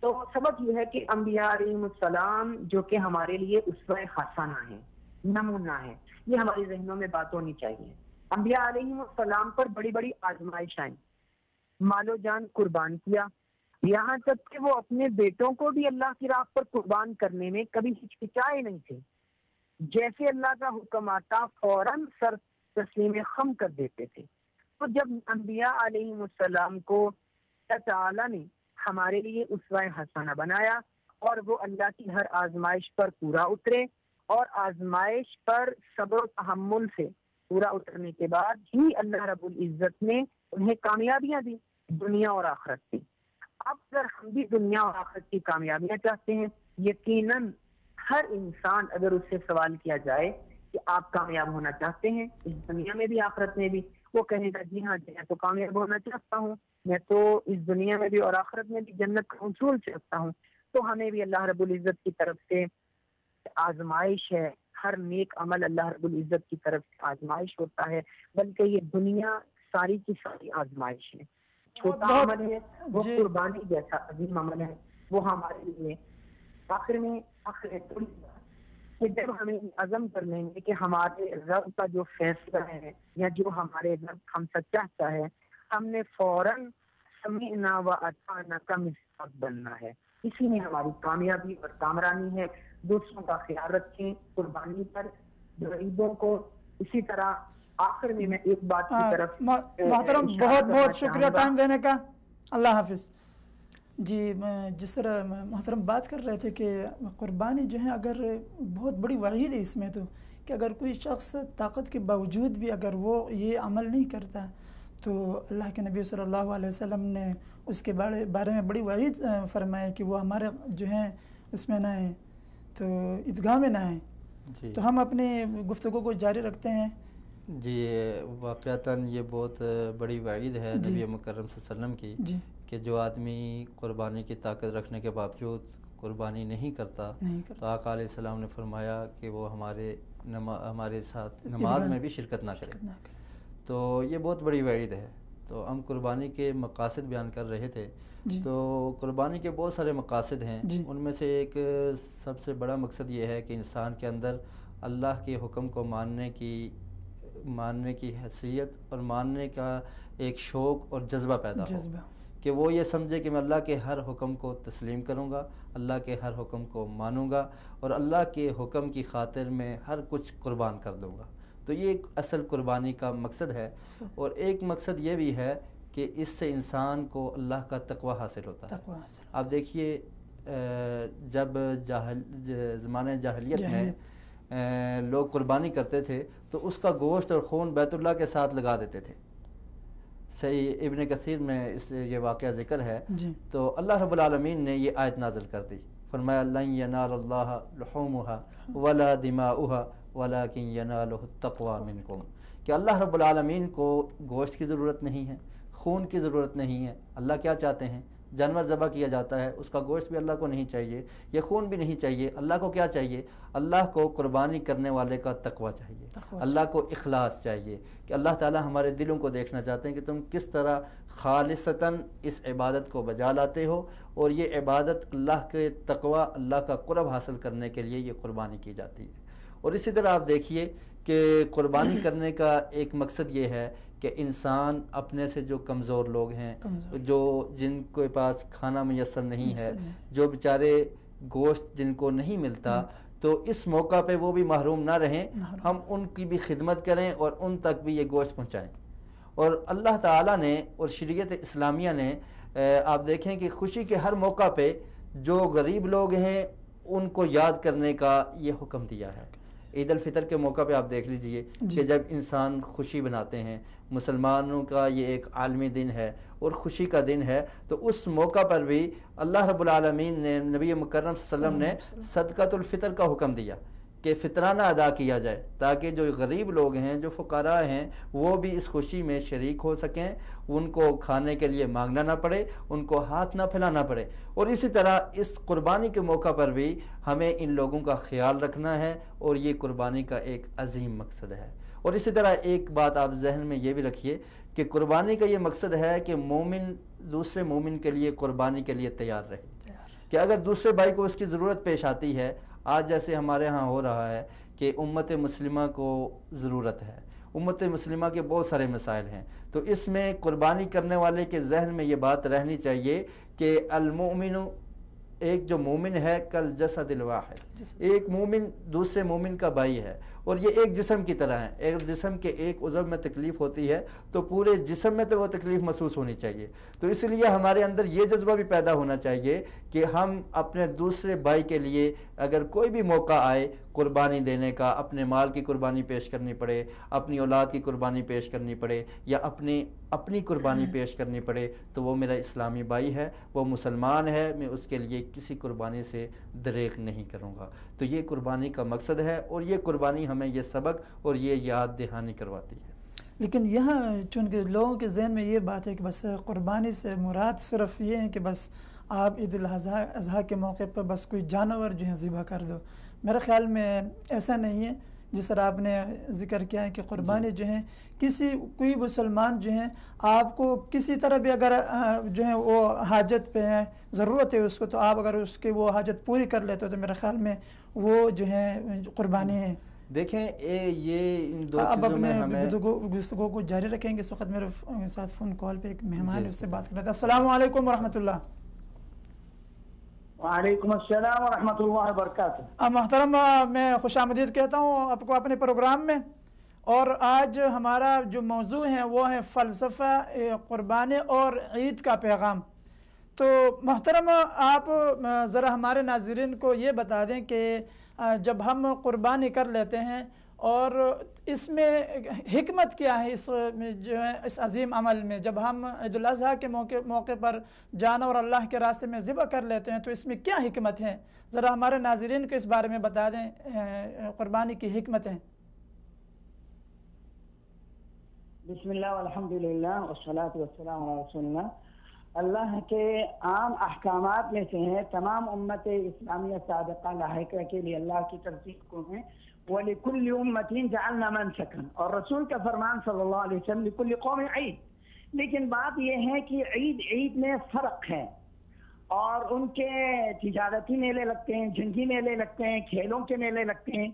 تو سبق یہ ہے کہ انبیاء علیہ السلام جو کہ ہمارے لیے اسوہ حسنہ ہیں، نمونہ ہے، یہ ہمارے ذہنوں میں بات ہونی چاہیے. انبیاء علیہ السلام پر بڑی بڑی آزمائش آئیں، مال و جان قربان کیا، یہاں تک کہ وہ اپنے بیٹوں کو بھی اللہ کی راہ پر قربان کرنے میں کبھی ہچکچائے نہیں تھے. جیسے اللہ کا حکم آتا فوراً سر تسلیم خم کر دیتے تھے. تو جب انبیاء علیہ السلام کو اللہ تعالیٰ نے ہمارے لیے اسوہ حسنہ بنایا اور وہ اللہ کی ہر آزمائش پر پورا اترے، اور آزمائش پر صبر و تحمل سے پورا اترنے کے بعد ہی اللہ رب العزت نے انہیں کامیابیاں دی، دنیا اور آخرت کی. اب اگر ہم بھی دنیا اور آخرت کی کامیابیاں چاہتے ہیں، یقیناً ہر انسان اگر اس سے سوال کیا جائے کہ آپ کامیاب ہونا چاہتے ہیں اس دنیا میں بھی آخرت میں بھی، وہ کہے گا جی ہاں جی میں تو کامیاب ہونا چاہتا ہوں، میں تو اس دنیا میں بھی اور آخرت میں بھی جنت کا حصول چاہتا ہوں. تو ہمیں بھی اللہ رب العزت کی طرف سے آزمائش ہے، ہر نیک عمل اللہ رب العزت کی طرف سے آزمائش ہوتا ہے، بلکہ یہ دنیا ساری کی ساری آزمائش ہے. چھوٹا عمل ہے وہ قربانی جیسا عظیم عمل ہے، وہ ہمارے لیے آخر میں تھوڑی کہ جب ہمیں عزم کر لیں گے کہ ہمارے رب کا جو فیصلہ ہے یا جو ہمارے رب ہم سے چاہتا ہے، ہم نے فوراً سمعنا و اطعنا کا مصداق بننا ہے. اسی میں ہماری کامیابی اور کامرانی ہے. دوسروں کا خیال رکھیں قربانی پر، غریبوں کو. اسی طرح آخر میں ایک بات کی طرف محترم بہت بہت شکریہ ٹائم دینے کا. اللہ حافظ. جی جس طرح محترم بات کر رہے تھے کہ قربانی جو ہے اگر بہت بڑی وعید ہے اس میں، تو کہ اگر کوئی شخص طاقت کے باوجود بھی اگر وہ یہ عمل نہیں کرتا تو اللہ کے نبی صلی اللہ علیہ وسلم نے اس کے بارے میں بڑی وعید فرمایا کہ وہ ہمارے جو ہیں اس میں نہ آئیں، تو عیدگاہ میں نہ آئیں. جی تو ہم اپنی گفتگو کو جاری رکھتے ہیں. جی واقعتاً یہ بہت بڑی وعید ہے نبی مکرم صلی اللہ علیہ وسلم کی کہ جو آدمی قربانی کی طاقت رکھنے کے باوجود قربانی نہیں کرتا تو آقا علیہ السلام نے فرمایا کہ وہ ہمارے ساتھ نماز میں بھی شرکت نہ کرے. تو یہ بہت بڑی وعید ہے. تو ہم قربانی کے مقاصد بیان کر رہے تھے. تو قربانی کے بہت سارے مقاصد ہیں. ان میں سے ایک سب سے بڑا مقصد یہ ہے کہ انسان کے اندر اللہ کے حکم کو ماننے کی حیثیت اور ماننے کا ایک شوق اور جذبہ پیدا ہو، کہ وہ یہ سمجھے کہ میں اللہ کے ہر حکم کو تسلیم کروں گا، اللہ کے ہر حکم کو مانوں گا اور اللہ کے حکم کی خاطر میں ہر کچھ قربان کر دوں گا. تو یہ ایک اصل قربانی کا مقصد ہے. اور ایک مقصد یہ بھی ہے کہ اس سے انسان کو اللہ کا تقوی حاصل ہوتا ہے. آپ دیکھیے جب زمانہ جاہلیت میں لوگ قربانی کرتے تھے تو اس کا گوشت اور خون بیت اللہ کے ساتھ لگا دیتے تھے. صحیح ابن کثیر میں اس یہ واقعہ ذکر ہے. تو اللہ رب العالمین نے یہ آیت نازل کر دی, فرمایا لن ینال اللہ لحومها ولا دماؤها ولکن ینالہ التقوی منکم, کہ اللہ رب العالمین کو گوشت کی ضرورت نہیں ہے, خون کی ضرورت نہیں ہے. اللہ کیا چاہتے ہیں؟ جانور ذبح کیا جاتا ہے, اس کا گوشت بھی اللہ کو نہیں چاہیے, یہ خون بھی نہیں چاہیے. اللہ کو کیا چاہیے؟ اللہ کو قربانی کرنے والے کا تقوی چاہیے, اللہ کو اخلاص چاہیے, کہ اللہ تعالیٰ ہمارے دلوں کو دیکھنا چاہتے ہیں کہ تم کس طرح خالصتاً اس عبادت کو بجا لاتے ہو. اور یہ عبادت اللہ کے تقوی, اللہ کا قرب حاصل کرنے کے لیے یہ قربانی کی جاتی ہے. اور اسی طرح آپ دیکھیے کہ قربانی کرنے کا ایک مقصد یہ ہے کہ انسان اپنے سے جو کمزور لوگ ہیں, جو جن کے پاس کھانا میسر نہیں ہے, جو بیچارے گوشت جن کو نہیں ملتا, تو اس موقع پہ وہ بھی محروم نہ رہیں, ہم ان کی بھی خدمت کریں اور ان تک بھی یہ گوشت پہنچائیں. اور اللہ تعالیٰ نے اور شریعت اسلامیہ نے آپ دیکھیں کہ خوشی کے ہر موقع پہ جو غریب لوگ ہیں ان کو یاد کرنے کا یہ حکم دیا ہے. عید الفطر کے موقع پہ آپ دیکھ لیجئے کہ جب انسان خوشی بناتے ہیں, مسلمانوں کا یہ ایک عالمی دن ہے اور خوشی کا دن ہے, تو اس موقع پر بھی اللہ رب العالمین نے نبی مکرم صلی اللہ علیہ وسلم نے صدقۃ الفطر کا حکم دیا کہ فطرانہ ادا کیا جائے, تاکہ جو غریب لوگ ہیں, جو فقراء ہیں, وہ بھی اس خوشی میں شریک ہو سکیں, ان کو کھانے کے لیے مانگنا نہ پڑے, ان کو ہاتھ نہ پھیلانا پڑے. اور اسی طرح اس قربانی کے موقع پر بھی ہمیں ان لوگوں کا خیال رکھنا ہے, اور یہ قربانی کا ایک عظیم مقصد ہے. اور اسی طرح ایک بات آپ ذہن میں یہ بھی رکھیے کہ قربانی کا یہ مقصد ہے کہ مومن دوسرے مومن کے لیے قربانی کے لیے تیار رہے, کہ اگر دوسرے بھائی کو اس کی ضرورت پیش آتی ہے, آج جیسے ہمارے ہاں ہو رہا ہے کہ امت مسلمہ کو ضرورت ہے, امت مسلمہ کے بہت سارے مسائل ہیں, تو اس میں قربانی کرنے والے کے ذہن میں یہ بات رہنی چاہیے کہ المؤمن, ایک جو مومن ہے, کل جسد الواحد, ایک مومن دوسرے مومن کا بھائی ہے, اور یہ ایک جسم کی طرح ہے. ایک جسم کے ایک عضو میں تکلیف ہوتی ہے تو پورے جسم میں تو وہ تکلیف محسوس ہونی چاہیے. تو اس لیے ہمارے اندر یہ جذبہ بھی پیدا ہونا چاہیے کہ ہم اپنے دوسرے بھائی کے لیے اگر کوئی بھی موقع آئے قربانی دینے کا, اپنے مال کی قربانی پیش کرنی پڑے, اپنی اولاد کی قربانی پیش کرنی پڑے, یا اپنی قربانی پیش کرنی پڑے, تو وہ میرا اسلامی بھائی ہے, وہ مسلمان ہے, میں اس کے لیے کسی قربانی سے دریغ نہیں کروں گا. تو یہ قربانی کا مقصد ہے, اور یہ قربانی ہمیں یہ سبق اور یہ یاد دہانی کرواتی ہے. لیکن یہاں چونکہ لوگوں کے ذہن میں یہ بات ہے کہ بس قربانی سے مراد صرف یہ ہے کہ بس آپ عید الاضحیٰ کے موقع پر بس کوئی جانور جو ہے ذبح کر دو. میرے خیال میں ایسا نہیں ہے. جس طرح آپ نے ذکر کیا ہے کہ قربانی جو ہے کوئی مسلمان جو ہے آپ کو کسی طرح بھی اگر جو ہے وہ حاجت پہ ہے, ضرورت ہے اس کو, تو آپ اگر اس کی وہ حاجت پوری کر لیتے ہو تو میرے خیال میں وہ جو ہے قربانی ہے. دیکھیں یہ ان دو اب چیزوں میں ہمیں گفتگو کو جاری رکھیں گے. اس وقت میرے ساتھ فون کال پہ ایک مہمان ہے, اس سے بات کر رہا تھا. السلام علیکم ورحمۃ اللہ. وعلیکم السلام ورحمۃ اللہ وبرکاتہ. محترم, میں خوش آمدید کہتا ہوں آپ کو اپنے پروگرام میں. اور آج ہمارا جو موضوع ہے وہ ہے فلسفہ قربانی اور عید کا پیغام. تو محترم, آپ ذرا ہمارے ناظرین کو یہ بتا دیں کہ جب ہم قربانی کر لیتے ہیں اور اس میں حکمت کیا ہے, اس عظیم عمل میں, جب ہم عید الاضحیٰ کے موقع پر جانور اللہ کے راستے میں ذبح کر لیتے ہیں تو اس میں کیا حکمت ہے؟ ذرا ہمارے ناظرین کو اس بارے میں بتا دیں قربانی کی حکمتیں. بسم اللہ والحمد للہ والصلاة والسلام علی رسول اللہ. اللہ کے عام احکامات میں سے ہیں, تمام امت اسلامیہ سابقہ لاحقہ کے لیے اللہ کی ترتیب کو ہیں, وَلِكُلِّ أُمَّةٍ جَعَلْنَا مَنْسَكًا, اور رسول کا فرمان صلی اللہ علیہ وسلم لِكُلِّ قَوْمٍ عید. لیکن بات یہ ہے کہ عید میں فرق ہے, اور ان کے تجارتی میلے لگتے ہیں, جنگی میلے لگتے ہیں, کھیلوں کے میلے لگتے ہیں,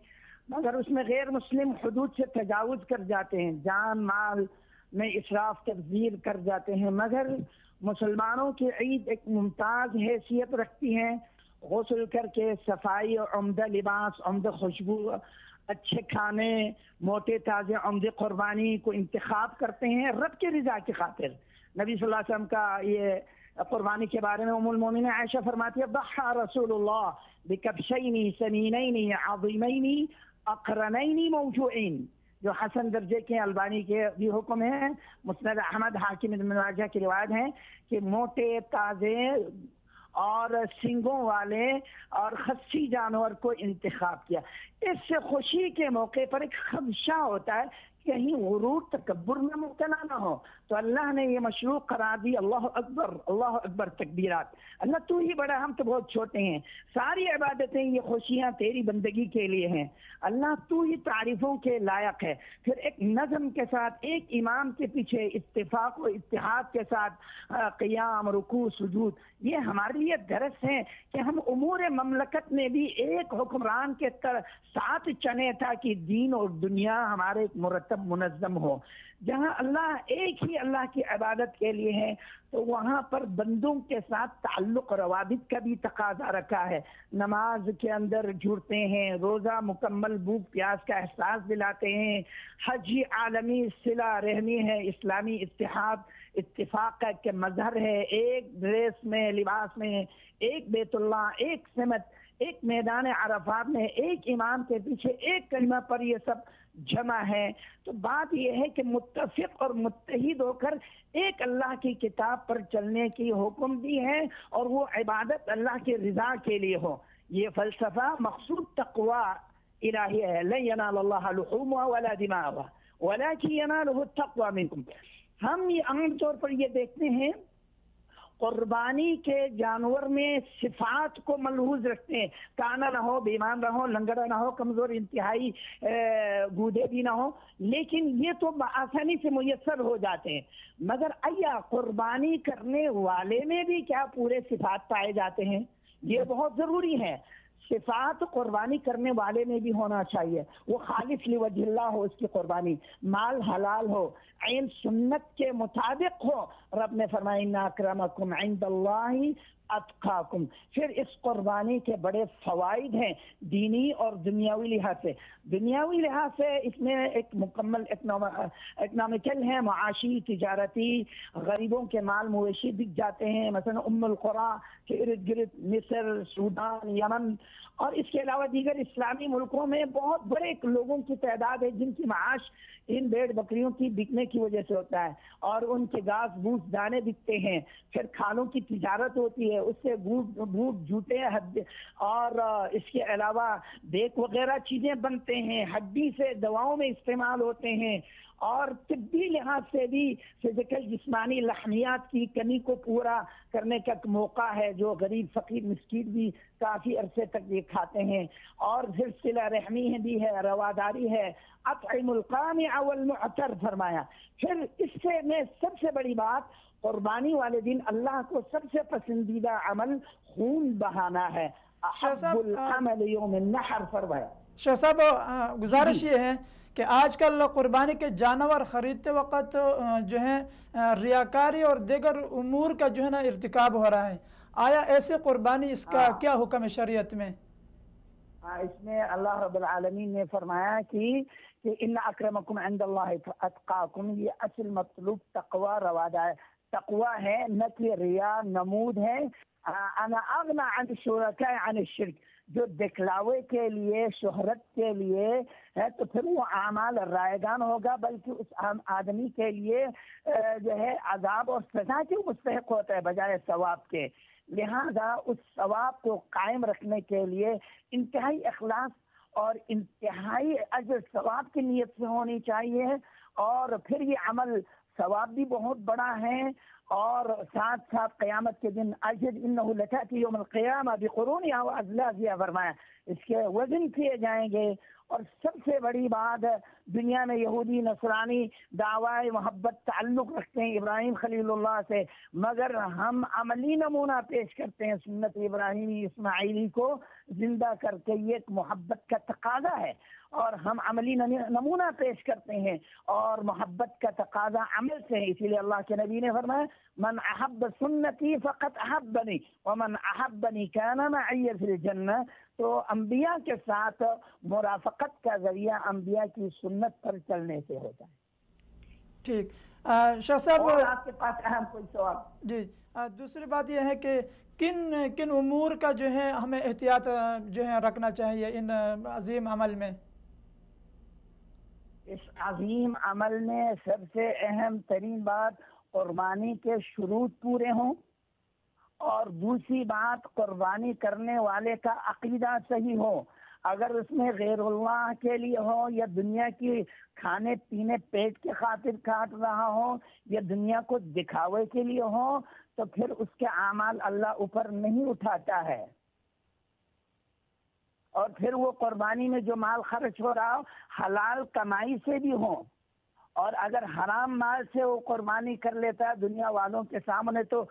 مگر اس میں غیر مسلم حدود سے تجاوز کر جاتے ہیں, جان مال میں اسراف تبذیر کر جاتے ہیں. مگر مسلمانوں کی عید ایک ممتاز حیثیت رکھتی ہے. غسل کر کے صفائی اور عمدہ لباس, عمدہ خوشبو اچھے کھانے، موٹے تازے عمدے قربانی کو انتخاب کرتے ہیں رب کی رضا کی خاطر. نبی صلی اللہ علیہ وسلم کا یہ قربانی کے بارے میں ام المومنین عائشہ فرماتی ہے ضحى رسول اللہ بکبشین سمینین عظیمین اقرنین موجوعین، جو حسن درجے کے البانی کے بھی حکم ہیں، مسند احمد حاکم ابن ماجہ کی روایت ہے کہ موٹے تازے اور سنگوں والے اور خصی جانور کو انتخاب کیا. اس سے خوشی کے موقع پر ایک خدشہ ہوتا ہے کہیں غرور تکبر میں مبتلا نہ ہو، تو اللہ نے یہ مشروع قرار دی. اللہ اکبر تکبیرات. اللہ تو ہی بڑا، ہم تو بہت چھوٹے ہیں. ساری عبادتیں یہ خوشیاں تیری بندگی کے لیے ہیں. اللہ تو ہی تعریفوں کے لائق ہے. پھر ایک نظم کے ساتھ ایک امام کے پیچھے اتفاق و اتحاد کے ساتھ قیام، رکوع، سجود، یہ ہمارے لیے درس ہے کہ ہم امور مملکت میں بھی ایک حکمران کے ساتھ چنے تاکہ دین اور دنیا ہمارے ایک مرتب منظم ہو. جہاں اللہ ایک ہی اللہ کی عبادت کے لیے ہے تو وہاں پر بندوں کے ساتھ تعلق روابط کا بھی تقاضا رکھا ہے. نماز کے اندر جڑتے ہیں، روزہ مکمل بھوک پیاس کا احساس دلاتے ہیں، حج عالمی صلہ رحمی ہے، اسلامی اتحاد اتفاق کا ایک مظہر ہے. ایک ڈریس میں، لباس میں، ایک بیت اللہ، ایک سمت، ایک میدان عرفات میں، ایک امام کے پیچھے ایک کلمہ پر یہ سب جمع ہے. تو بات یہ ہے کہ متفق اور متحد ہو کر ایک اللہ کی کتاب پر چلنے کی حکم بھی ہے اور وہ عبادت اللہ کی رضا کے لیے ہو. یہ فلسفہ مقصود تقوی الہی ہے. لن ینال اللہ لحومها ولا دماؤها ولكن يناله التقوى منکم. ہم یہ عام طور پر یہ دیکھتے ہیں قربانی کے جانور میں صفات کو ملحوظ رکھتے ہیں، کانا نہ ہو، بیمان نہ ہو، لنگڑا نہ ہو، کمزور انتہائی گودے بھی نہ ہو، لیکن یہ تو بآسانی سے میسر ہو جاتے ہیں. مگر آیا قربانی کرنے والے میں بھی کیا پورے صفات پائے جاتے ہیں؟ یہ بہت ضروری ہے. صفات قربانی کرنے والے میں بھی ہونا چاہیے. وہ خالص لوجہ اللہ ہو، اس کی قربانی مال حلال ہو، عین سنت کے مطابق ہو. رب نے فرمایا ان اکرمکم عند اللہ اتقاکم. پھر اس قربانی کے بڑے فوائد ہیں دینی اور دنیاوی لحاظ سے. دنیاوی لحاظ سے اس میں ایک مکمل اکنامیکل ہے، معاشی، تجارتی. غریبوں کے مال مویشی بک جاتے ہیں، مثلا ام القریٰ کے ارد گرد مصر، سودان، یمن اور اس کے علاوہ دیگر اسلامی ملکوں میں بہت بڑے لوگوں کی تعداد ہے جن کی معاش ان بھیڑ بکریوں کی بکنے کی وجہ سے ہوتا ہے، اور ان کے گھاس بھوس دانے بکتے ہیں. پھر کھالوں کی تجارت ہوتی ہے، اس سے بوٹ جوتے اور اس کے علاوہ دیگ وغیرہ چیزیں بنتے ہیں، ہڈی سے دواؤں میں استعمال ہوتے ہیں، اور طبی لحاظ سے بھی فزیکل جسمانی لحمیات کی کمی کو پورا کرنے کا موقع ہے، جو غریب فقیر مسکین بھی کافی عرصے تک یہ کھاتے ہیں. اور پھر صلہ رحمی بھی ہے، رواداری ہے. اطعم القانع والمعتر فرمایا. پھر اس سے میں سب سے بڑی بات قربانی والے دن اللہ کو سب سے پسندیدہ عمل خون بہانا ہے. احب العمل یوم النحر فرمایا. شاہ صاحب گزارش یہ ہے کہ آج کل قربانی کے جانور خریدتے وقت جو ہے ریاکاری اور دیگر امور کا جو ہے نا ارتکاب ہو رہا ہے. آیا ایسے قربانی اس کا کیا حکم ہے شریعت میں؟ اس میں اللہ رب العالمین نے فرمایا کہ ان اکرمکم عند اللہ اتقاکم. یہ اصل مطلوب تقوی روادہ ہے، تقوی ہے، نہ کہ ریا نمود ہے. انا اغنى عن الشركاء عن الشرك. جو دکھلاوے کے لیے، شہرت کے لیے ہے تو پھر وہ اعمال رائگان ہوگا، بلکہ اس آدمی کے لیے جو ہے عذاب اور سزا کی مستحق ہوتا ہے بجائے ثواب کے. لہذا اس ثواب کو قائم رکھنے کے لیے انتہائی اخلاص اور انتہائی اجر ثواب کی نیت سے ہونی چاہیے. اور پھر یہ عمل ثواب بھی بہت بڑا ہے، اور ساتھ ساتھ قیامت کے دن اجر انہ لتأتی یوم القیامہ بقرونہا وازلافہا فرمایا. اس کے وزن کیے جائیں گے. اور سب سے بڑی بات، دنیا میں یہودی نصرانی دعوی محبت تعلق رکھتے ہیں ابراہیم خلیل اللہ سے، مگر ہم عملی نمونہ پیش کرتے ہیں سنت ابراہیمی اسماعیلی کو زندہ کر کے. یہ ایک محبت کا تقاضا ہے اور ہم عملی نمونہ پیش کرتے ہیں، اور محبت کا تقاضا عمل سے ہے. اسی لیے اللہ کے نبی نے فرمایا من احب سنتی فقط احبنی ومن احبنی کان معی فی الجنہ. تو انبیاء کے ساتھ مرافقت کا ذریعہ انبیاء کی سنت پر چلنے سے ہوتا ہے. ٹھیک. شیخ صاحب اور آپ کے پاس اہم کوئی سوال؟ جی دوسری بات یہ ہے کہ کن امور کا جو ہے ہمیں احتیاط جو ہے رکھنا چاہیے ان عظیم عمل میں؟ اس عظیم عمل میں سب سے اہم ترین بات قربانی کے شروط پورے ہوں، اور دوسری بات قربانی کرنے والے کا عقیدہ صحیح ہو. اگر اس میں غیر اللہ کے لیے ہو یا دنیا کی کھانے پینے پیٹ کے خاطر کاٹ رہا ہو یا دنیا کو دکھاوے کے لیے ہو تو پھر اس کے اعمال اللہ اوپر نہیں اٹھاتا ہے. اور پھر وہ قربانی میں جو مال خرچ ہو رہا ہو حلال کمائی سے بھی ہو، اور اگر حرام مال سے وہ قربانی کر لیتا ہے دنیا والوں کے سامنے تو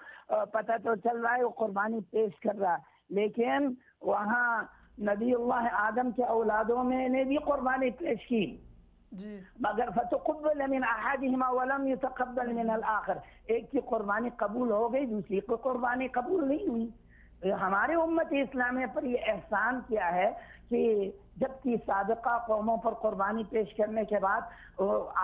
پتہ تو چل رہا ہے وہ قربانی پیش کر رہا ہے، لیکن وہاں نبی اللہ آدم کے اولادوں میں نے بھی قربانی پیش کی جی مگر فتقبل من احدهما ولم يتقبل من الاخر. ایک کی قربانی قبول ہو گئی دوسری کو قربانی قبول نہیں ہوئی. ہمارے امت اسلامیہ پر یہ احسان کیا ہے کہ جبکہ سابقہ قوموں پر قربانی پیش کرنے کے بعد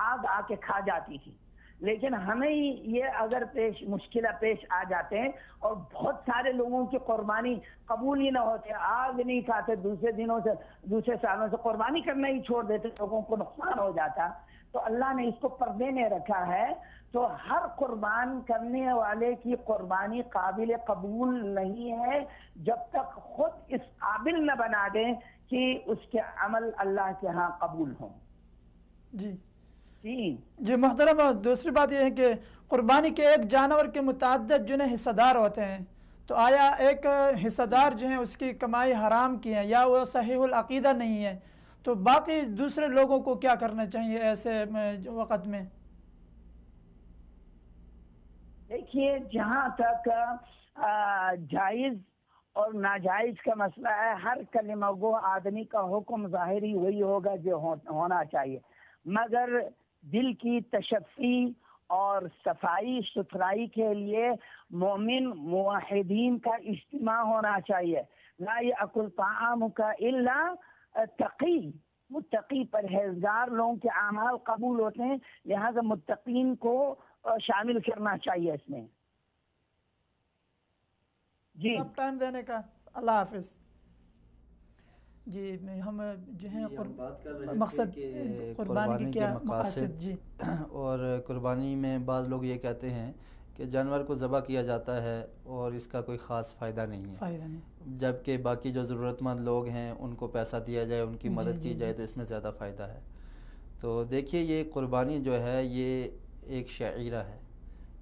آگ آ کے کھا جاتی تھی، لیکن ہمیں یہ اگر مشکلات پیش آ جاتے ہیں اور بہت سارے لوگوں کی قربانی قبول ہی نہ ہوتے، آگ نہیں کھاتے، دوسرے سالوں سے قربانی کرنا ہی چھوڑ دیتے، لوگوں کو نقصان ہو جاتا، تو اللہ نے اس کو پردے میں رکھا ہے. تو ہر قربان کرنے والے کی قربانی قابل قبول نہیں ہے جب تک خود اس قابل نہ بنا دیں کہ اس کے عمل اللہ کے ہاں قبول ہوں. جی محترم، دوسری بات یہ ہے کہ قربانی کے ایک جانور کے متعدد جو ہے حصہ دار ہوتے ہیں، تو آیا ایک حصہ دار جو ہے اس کی کمائی حرام کی ہے یا وہ صحیح العقیدہ نہیں ہے، تو باقی دوسرے لوگوں کو کیا کرنا چاہیے ایسے وقت میں؟ دیکھیے جہاں تک جائز اور ناجائز کا مسئلہ ہے، ہر کلمہ گو آدمی کا حکم ظاہری وہی ہوگا جو ہونا چاہیے، مگر دل کی تشفی اور صفائی ستھرائی کے لیے مومن موحدین کا اجتماع ہونا چاہیے. لا یأکل طعامک الا تقی، متقی پرہیزگار لوگوں کے اعمال قبول ہوتے ہیں، لہذا متقین کو شامل کرنا چاہیے اس میں. جی سب ٹائم دینے کا. اللہ حافظ. جی ہم جو ہے بات کر رہے مقصد کہ قربانی کے کیا مقاصد. جی اور قربانی میں بعض لوگ یہ کہتے ہیں کہ جانور کو ذبح کیا جاتا ہے اور اس کا کوئی خاص فائدہ نہیں ہے، جبکہ باقی جو ضرورت مند لوگ ہیں ان کو پیسہ دیا جائے، ان کی مدد کی جائے تو اس میں زیادہ فائدہ ہے. تو دیکھیے یہ قربانی جو ہے یہ ایک شعیرہ ہے،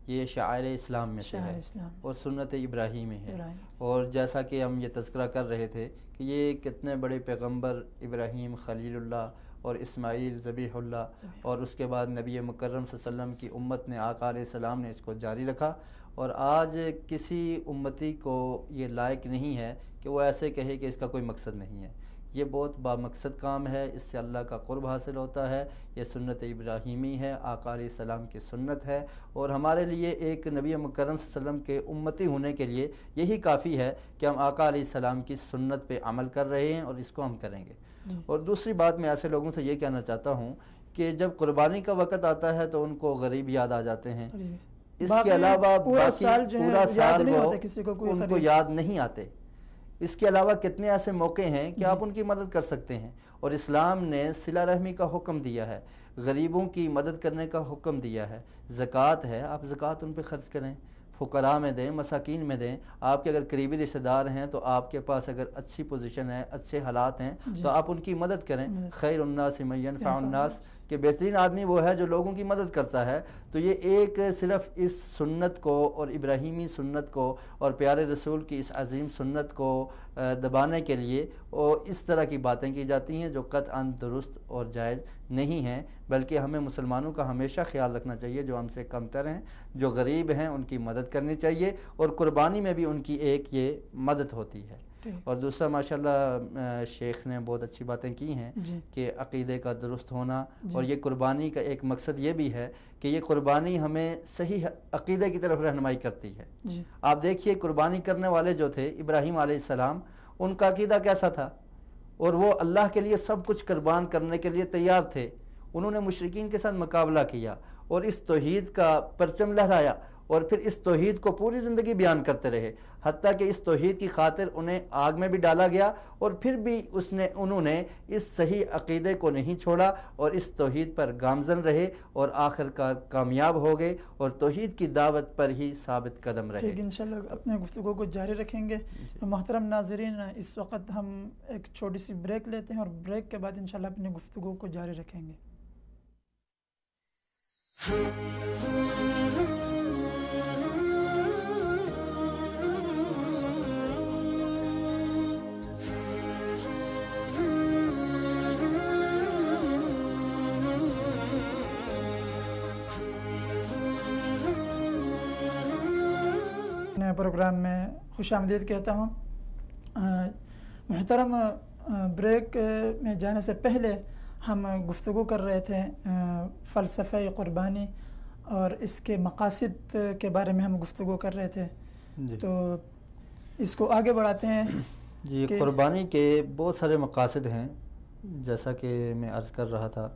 یہ شعائر اسلام میں سے ہے اور سنت ابراہیمی ہے. اور جیسا کہ ہم یہ تذکرہ کر رہے تھے کہ یہ کتنے بڑے پیغمبر ابراہیم خلیل اللہ اور اسماعیل ذبیح اللہ اور اس کے بعد نبی مکرم صلی اللہ علیہ وسلم کی امت نے، آقا علیہ السلام نے اس کو جاری رکھا. اور آج کسی امتی کو یہ لائق نہیں ہے کہ وہ ایسے کہے کہ اس کا کوئی مقصد نہیں ہے. یہ بہت بامقصد کام ہے، اس سے اللہ کا قرب حاصل ہوتا ہے. یہ سنت ابراہیمی ہے، آقا علیہ السلام کی سنت ہے، اور ہمارے لیے ایک نبی مکرم صلی اللہ علیہ وسلم کے امتی ہونے کے لیے یہی کافی ہے کہ ہم آقا علیہ السلام کی سنت پہ عمل کر رہے ہیں اور اس کو ہم کریں گے. اور دوسری بات میں ایسے لوگوں سے یہ کہنا چاہتا ہوں کہ جب قربانی کا وقت آتا ہے تو ان کو غریب یاد آ جاتے ہیں، اس کے علاوہ پورا سال وہ ان کو یاد نہیں آتے. اس کے علاوہ کتنے ایسے موقع ہیں کہ آپ ان کی مدد کر سکتے ہیں، اور اسلام نے صلہ رحمی کا حکم دیا ہے، غریبوں کی مدد کرنے کا حکم دیا ہے. زکوٰۃ ہے، آپ زکوٰۃ ان پہ خرچ کریں، فقراء میں دیں، مساکین میں دیں. آپ کے اگر قریبی رشتہ دار ہیں تو آپ کے پاس اگر اچھی پوزیشن ہے، اچھے حالات ہیں تو آپ ان کی مدد کریں. خیر الناس من ینفع الناس، کہ بہترین آدمی وہ ہے جو لوگوں کی مدد کرتا ہے. تو یہ ایک صرف اس سنت کو اور ابراہیمی سنت کو اور پیارے رسول کی اس عظیم سنت کو دبانے کے لیے اور اس طرح کی باتیں کی جاتی ہیں جو قطعاً درست اور جائز نہیں ہیں. بلکہ ہمیں مسلمانوں کا ہمیشہ خیال رکھنا چاہیے، جو ہم سے کمتر ہیں، جو غریب ہیں، ان کی مدد کرنی چاہیے، اور قربانی میں بھی ان کی ایک یہ مدد ہوتی ہے. اور دوسرا ماشاءاللہ شیخ نے بہت اچھی باتیں کی ہیں کہ عقیدے کا درست ہونا، اور یہ قربانی کا ایک مقصد یہ بھی ہے کہ یہ قربانی ہمیں صحیح عقیدے کی طرف رہنمائی کرتی ہے. آپ دیکھیے قربانی کرنے والے جو تھے ابراہیم علیہ السلام، ان کا عقیدہ کیسا تھا، اور وہ اللہ کے لیے سب کچھ قربان کرنے کے لیے تیار تھے. انہوں نے مشرکین کے ساتھ مقابلہ کیا اور اس توحید کا پرچم لہرایا، اور پھر اس توحید کو پوری زندگی بیان کرتے رہے، حتیٰ کہ اس توحید کی خاطر انہیں آگ میں بھی ڈالا گیا، اور پھر بھی انہوں نے اس صحیح عقیدے کو نہیں چھوڑا اور اس توحید پر گامزن رہے، اور آخر کار کامیاب ہو گئے اور توحید کی دعوت پر ہی ثابت قدم رہے. ٹھیک، انشاءاللہ اپنے گفتگو کو جاری رکھیں گے. محترم ناظرین، اس وقت ہم ایک چھوٹی سی بریک لیتے ہیں اور بریک کے بعد انشاءاللہ اپنے گفتگو کو جاری رکھیں گے. پروگرام میں خوش آمدید کہتا ہوں. محترم، بریک میں جانے سے پہلے ہم گفتگو کر رہے تھے فلسفہ قربانی اور اس کے مقاصد کے بارے میں ہم گفتگو کر رہے تھے. تو اس کو آگے بڑھاتے ہیں. جی، قربانی کے بہت سارے مقاصد ہیں. جیسا کہ میں عرض کر رہا تھا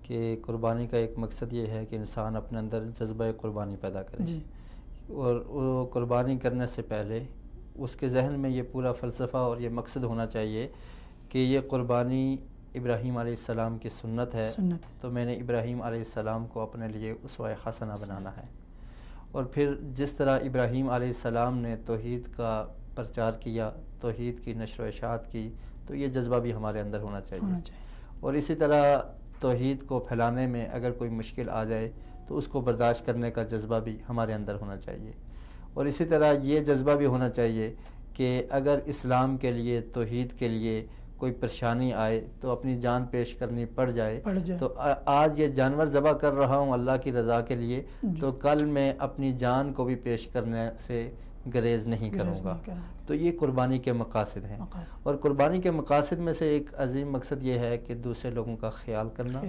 کہ قربانی کا ایک مقصد یہ ہے کہ انسان اپنے اندر جذبہ قربانی پیدا کرے. جی. اور وہ قربانی کرنے سے پہلے اس کے ذہن میں یہ پورا فلسفہ اور یہ مقصد ہونا چاہیے کہ یہ قربانی ابراہیم علیہ السلام کی سنت ہے، تو میں نے ابراہیم علیہ السلام کو اپنے لیے اسوہ حسنہ بنانا ہے. اور پھر جس طرح ابراہیم علیہ السلام نے توحید کا پرچار کیا، توحید کی نشر و اشاعت کی، تو یہ جذبہ بھی ہمارے اندر ہونا چاہیے. اور اسی طرح توحید کو پھیلانے میں اگر کوئی مشکل آ جائے تو اس کو برداشت کرنے کا جذبہ بھی ہمارے اندر ہونا چاہیے. اور اسی طرح یہ جذبہ بھی ہونا چاہیے کہ اگر اسلام کے لیے، توحید کے لیے کوئی پریشانی آئے تو اپنی جان پیش کرنی پڑ جائے. تو آج یہ جانور ذبح کر رہا ہوں اللہ کی رضا کے لیے، تو کل میں اپنی جان کو بھی پیش کرنے سے گریز نہیں کروں گا. تو یہ قربانی کے مقاصد ہیں. اور قربانی کے مقاصد میں سے ایک عظیم مقصد یہ ہے کہ دوسرے لوگوں کا خیال کرنا،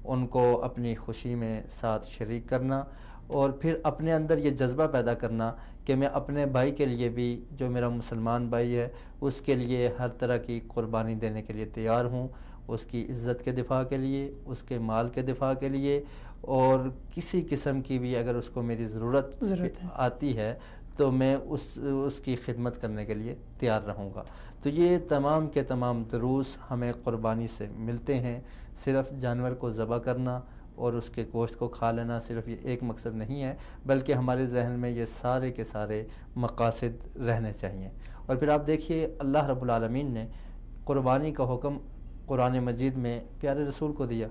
ان کو اپنی خوشی میں ساتھ شریک کرنا، اور پھر اپنے اندر یہ جذبہ پیدا کرنا کہ میں اپنے بھائی کے لیے بھی، جو میرا مسلمان بھائی ہے، اس کے لیے ہر طرح کی قربانی دینے کے لیے تیار ہوں. اس کی عزت کے دفاع کے لیے، اس کے مال کے دفاع کے لیے، اور کسی قسم کی بھی اگر اس کو میری ضرورت آتی ہے تو میں اس کی خدمت کرنے کے لیے تیار رہوں گا. تو یہ تمام کے تمام دروس ہمیں قربانی سے ملتے ہیں. صرف جانور کو ذبح کرنا اور اس کے گوشت کو کھا لینا صرف یہ ایک مقصد نہیں ہے، بلکہ ہمارے ذہن میں یہ سارے کے سارے مقاصد رہنے چاہیے. اور پھر آپ دیکھیے اللہ رب العالمین نے قربانی کا حکم قرآن مجید میں پیارے رسول کو دیا،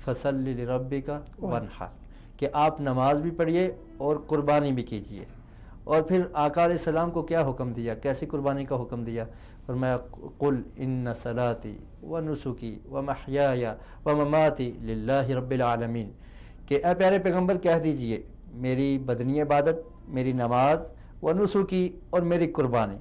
فَصَلِّ لِرَبِّكَ وَانْحَرْ، کہ آپ نماز بھی پڑھیے اور قربانی بھی کیجیے. اور پھر آقا علیہ السلام کو کیا حکم دیا، کیسی قربانی کا حکم دیا؟ فرمایا قُلْ إِنَّ صَلَاتِي وَنُسُكِي وَمَحْيَايَ وَمَمَاتِي لِلَّهِ رَبِّ الْعَالَمِينَ، کہ اے پیارے پیغمبر کہہ دیجئے میری بدنی عبادت، میری نماز، ونسکی، اور میری قربانی،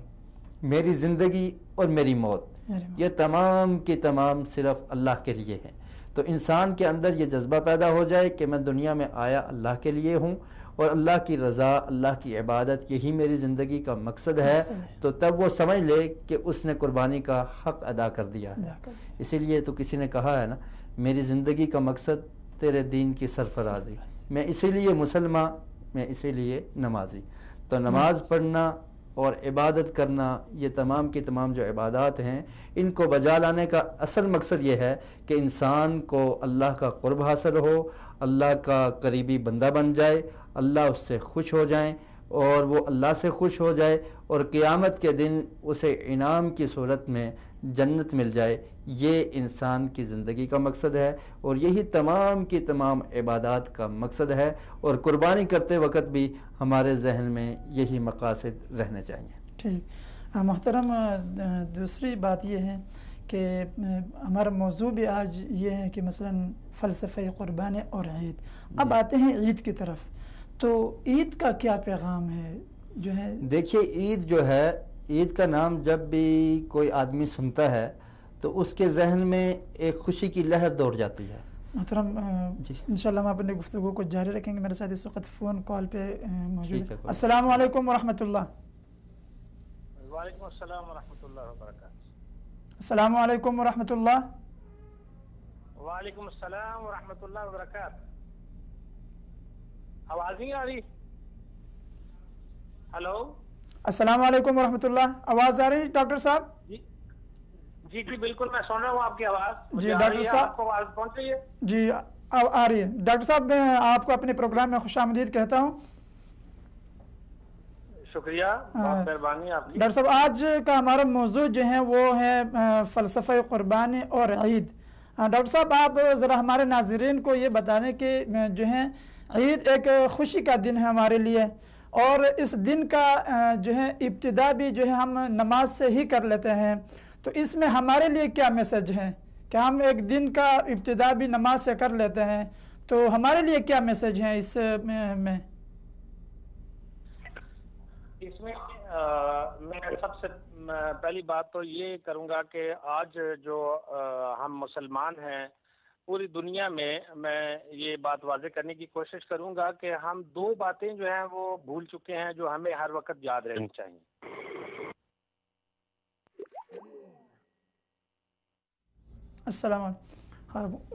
میری زندگی اور میری موت، یہ تمام کی تمام صرف اللہ کے لیے ہیں. تو انسان کے اندر یہ جذبہ پیدا ہو جائے کہ میں دنیا میں آیا اللہ کے لیے ہوں، اور اللہ کی رضا، اللہ کی عبادت، یہی میری زندگی کا مقصد ہے، تو تب وہ سمجھ لے کہ اس نے قربانی کا حق ادا کر دیا ہے. اسی لیے تو کسی نے کہا ہے نا، میری زندگی کا مقصد تیرے دین کی سرفرازی، میں اسی لیے مسلمان، میں اسی لیے نمازی. تو نماز پڑھنا اور عبادت کرنا، یہ تمام کی تمام جو عبادات ہیں، ان کو بجا لانے کا اصل مقصد یہ ہے کہ انسان کو اللہ کا قرب حاصل ہو، اللہ کا قریبی بندہ بن جائے، اللہ اس سے خوش ہو جائیں، اور وہ اللہ سے خوش ہو جائے، اور قیامت کے دن اسے انعام کی صورت میں جنت مل جائے. یہ انسان کی زندگی کا مقصد ہے، اور یہی تمام کی تمام عبادات کا مقصد ہے. اور قربانی کرتے وقت بھی ہمارے ذہن میں یہی مقاصد رہنے چاہیے. ٹھیک محترم، دوسری بات یہ ہے کہ ہمارا موضوع بھی آج یہ ہے کہ مثلا فلسفہ قربانی اور عید. اب آتے ہیں عید کی طرف، تو عید کا کیا پیغام ہے جو ہے؟ دیکھیے، عید جو ہے، عید کا نام جب بھی کوئی آدمی سنتا ہے تو اس کے ذہن میں ایک خوشی کی لہر دوڑ جاتی ہے. محترم انشاءاللہ ہم اپنے گفتگو کو جاری رکھیں گے. میرے ساتھ اس وقت فون کال پہ موجود ہے. السلام علیکم ورحمۃ اللہ. وعلیکم السلام ورحمۃ اللہ وبرکاتہ. السلام علیکم ورحمۃ اللہ. وعلیکم السلام ورحمۃ اللہ وبرکاتہ. آواز نہیں آ رہی؟ ہلو. السلام علیکم ورحمۃ اللہ. آواز آ رہی ڈاکٹر صاحب؟ جی بالکل میں سن رہا ہوں آپ کی آواز. جی ڈاکٹر صاحب, آپ کو آواز پہنچ رہی ہے؟ جی آ رہی ہے. ڈاکٹر صاحب میں آپ کو اپنے پروگرام میں خوش آمدید کہتا ہوں. شکریہ, بہت مہربانی آپ کی. ڈاکٹر صاحب آج کا ہمارا موضوع جو ہے وہ ہے فلسفہ قربانی اور عید. ڈاکٹر صاحب آپ ذرا ہمارے ناظرین کو یہ بتا دیں کہ جو ہے عید ایک خوشی کا دن ہے ہمارے لیے, اور اس دن کا جو ہے ابتدا بھی جو ہے ہم نماز سے ہی کر لیتے ہیں, تو اس میں ہمارے لیے کیا میسج ہے کہ ہم ایک دن کا ابتدا بھی نماز سے کر لیتے ہیں, تو ہمارے لیے کیا میسج ہے اس میں؟ اس میں میں سب سے پہلی بات تو یہ کروں گا کہ آج جو ہم مسلمان ہیں پوری دنیا میں یہ بات واضح کرنے کی کوشش کروں گا کہ ہم دو باتیں جو ہیں وہ بھول چکے ہیں جو ہمیں ہر وقت یاد رہنی چاہیے. السلام علیکم.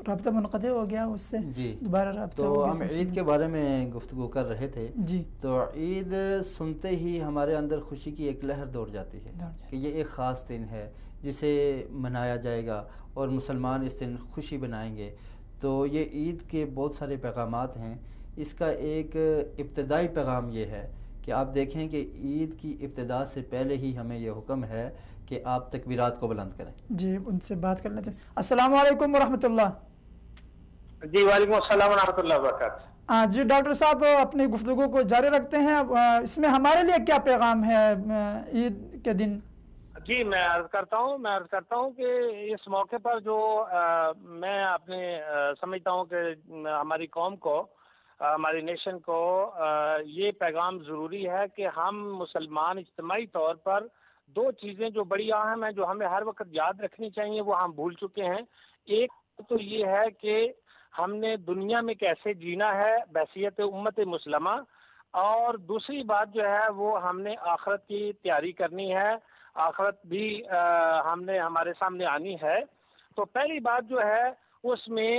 رابطہ منقطع ہو گیا اس سے جی دوبارہ رابطہ تو ہو گیا. ہم عید کے بارے میں گفتگو کر رہے تھے. جی تو عید سنتے ہی ہمارے اندر خوشی کی ایک لہر دوڑ جاتی ہے کہ یہ ایک خاص دن ہے جسے منایا جائے گا اور مسلمان اس دن خوشی بنائیں گے. تو یہ عید کے بہت سارے پیغامات ہیں. اس کا ایک ابتدائی پیغام یہ ہے کہ آپ دیکھیں کہ عید کی ابتدا سے پہلے ہی ہمیں یہ حکم ہے کہ آپ تکبیرات کو بلند کریں. جی ان سے بات کر لیتے ہیں. السلام علیکم ورحمۃ اللہ. جی وعلیکم السلام ورحمۃ اللہ وبرکاتہ. جی ڈاکٹر صاحب اپنی گفتگو کو جاری رکھتے ہیں. اس میں ہمارے لیے کیا پیغام ہے عید کے دن؟ جی میں عرض کرتا ہوں کہ اس موقع پر جو میں اپنے سمجھتا ہوں کہ ہماری قوم کو, ہماری نیشن کو یہ پیغام ضروری ہے کہ ہم مسلمان اجتماعی طور پر دو چیزیں جو بڑی اہم ہیں جو ہمیں ہر وقت یاد رکھنی چاہیے وہ ہم بھول چکے ہیں. ایک تو یہ ہے کہ ہم نے دنیا میں کیسے جینا ہے بحیثیت امت مسلمہ, اور دوسری بات جو ہے وہ ہم نے آخرت کی تیاری کرنی ہے. آخرت بھی ہم نے ہمارے سامنے آنی ہے. تو پہلی بات جو ہے اس میں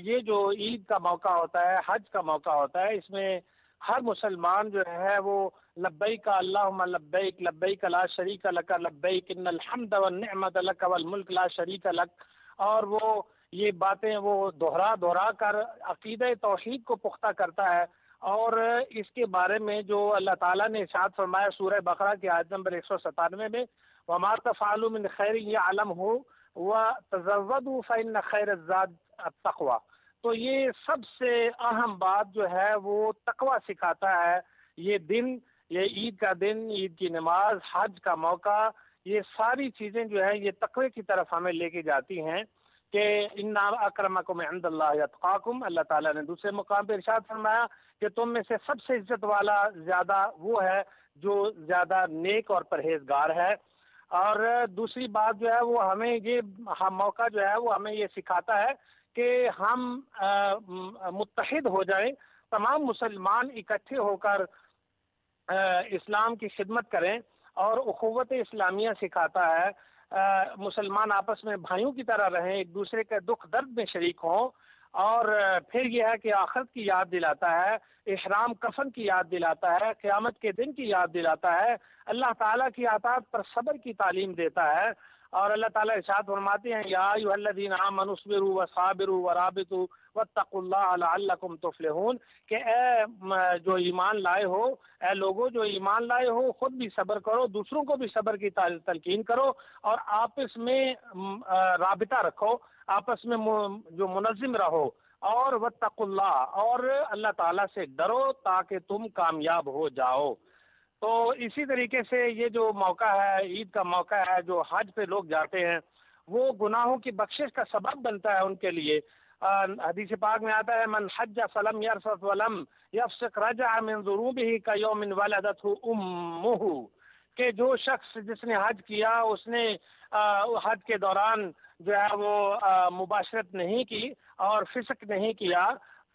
یہ جو عید کا موقع ہوتا ہے, حج کا موقع ہوتا ہے, اس میں ہر مسلمان جو ہے وہ لبیک اللہم لبیک لبیک لا شریک لک لبیک ان الحمد والنعمت لک والملک لا شریک لک, اور وہ یہ باتیں وہ دہرا کر عقیدہ توحید کو پختہ کرتا ہے. اور اس کے بارے میں جو اللہ تعالیٰ نے ارشاد فرمایا سورہ بقرہ کی آیت نمبر 197 میں, وما تفعلوا من خیر یعلمہ وتزودوا فإن خیر الزاد التقوی. تو یہ سب سے اہم بات جو ہے وہ تقوی سکھاتا ہے. یہ دن, یہ عید کا دن, عید کی نماز, حج کا موقع, یہ ساری چیزیں جو ہے یہ تقوی کی طرف ہمیں لے کے جاتی ہیں کہ ان اکرمکم عند اللہ اتقاکم. اللہ تعالیٰ نے دوسرے مقام پہ ارشاد فرمایا کہ تم میں سے سب سے عزت والا زیادہ وہ ہے جو زیادہ نیک اور پرہیزگار ہے. اور دوسری بات جو ہے وہ ہمیں یہ موقع جو ہے وہ ہمیں یہ سکھاتا ہے کہ ہم متحد ہو جائیں, تمام مسلمان اکٹھے ہو کر اسلام کی خدمت کریں, اور اخوت اسلامیہ سکھاتا ہے مسلمان آپس میں بھائیوں کی طرح رہیں, ایک دوسرے کے دکھ درد میں شریک ہوں. اور پھر یہ ہے کہ آخرت کی یاد دلاتا ہے, احرام کفن کی یاد دلاتا ہے, قیامت کے دن کی یاد دلاتا ہے, اللہ تعالیٰ کی اطاعت پر صبر کی تعلیم دیتا ہے. اور اللہ تعالیٰ ارشاد فرماتے ہیں یا ایھا الذین آمنوا اصبروا وصابروا ورابطوا واتقوا اللہ لعلکم تفلحون, کہ اے جو ایمان لائے ہو, اے لوگوں جو ایمان لائے ہو, خود بھی صبر کرو, دوسروں کو بھی صبر کی تلقین کرو, اور آپس میں رابطہ رکھو, آپس میں جو منظم رہو, اور واتقوا اللہ, اور اللہ تعالیٰ سے ڈرو تاکہ تم کامیاب ہو جاؤ. تو اسی طریقے سے یہ جو موقع ہے, عید کا موقع ہے, جو حج پہ لوگ جاتے ہیں وہ گناہوں کی بخشش کا سبب بنتا ہے ان کے لیے. حدیث پاک میں آتا ہے من حج فلم یرفث ولم یفسق رجع من ذنوبہ کیوم ولدتہ امہ, کہ جو شخص جس نے حج کیا اس نے حج کے دوران جو ہے وہ مباشرت نہیں کی اور فسق نہیں کیا,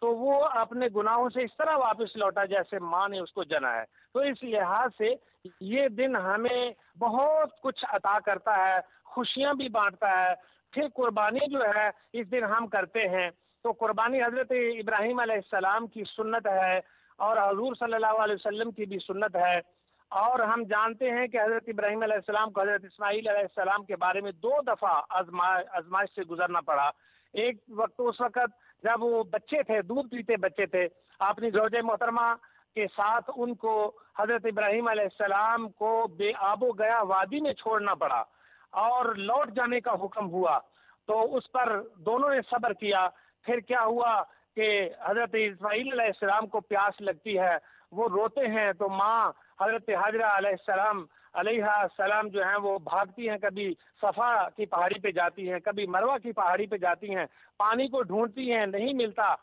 تو وہ اپنے گناہوں سے اس طرح واپس لوٹا جیسے ماں نے اس کو جنا ہے. تو اس لحاظ سے یہ دن ہمیں بہت کچھ عطا کرتا ہے، خوشیاں بھی بانٹتا ہے. پھر قربانی جو ہے اس دن ہم کرتے ہیں. تو قربانی حضرت ابراہیم علیہ السلام کی سنت ہے اور حضور صلی اللہ علیہ وسلم کی بھی سنت ہے. اور ہم جانتے ہیں کہ حضرت ابراہیم علیہ السلام کو حضرت اسماعیل علیہ السلام کے بارے میں 2 دفعہ آزمائش سے گزرنا پڑا. ایک وقت اس وقت جب وہ بچے تھے، دودھ پیتے بچے تھے، اپنی زوجہ محترمہ کے ساتھ ان کو حضرت ابراہیم علیہ السلام کو بے آب و گیا وادی میں چھوڑنا پڑا اور لوٹ جانے کا حکم ہوا. تو اس پر دونوں نے صبر کیا. پھر کیا ہوا کہ حضرت اسماعیل علیہ السلام کو پیاس لگتی ہے، وہ روتے ہیں تو ماں حضرت حاجرہ علیہ السلام جو ہیں وہ بھاگتی ہیں، کبھی صفا کی پہاڑی پہ جاتی ہیں، کبھی مروہ کی پہاڑی پہ جاتی ہیں، پانی کو ڈھونڈتی ہیں، نہیں ملتا،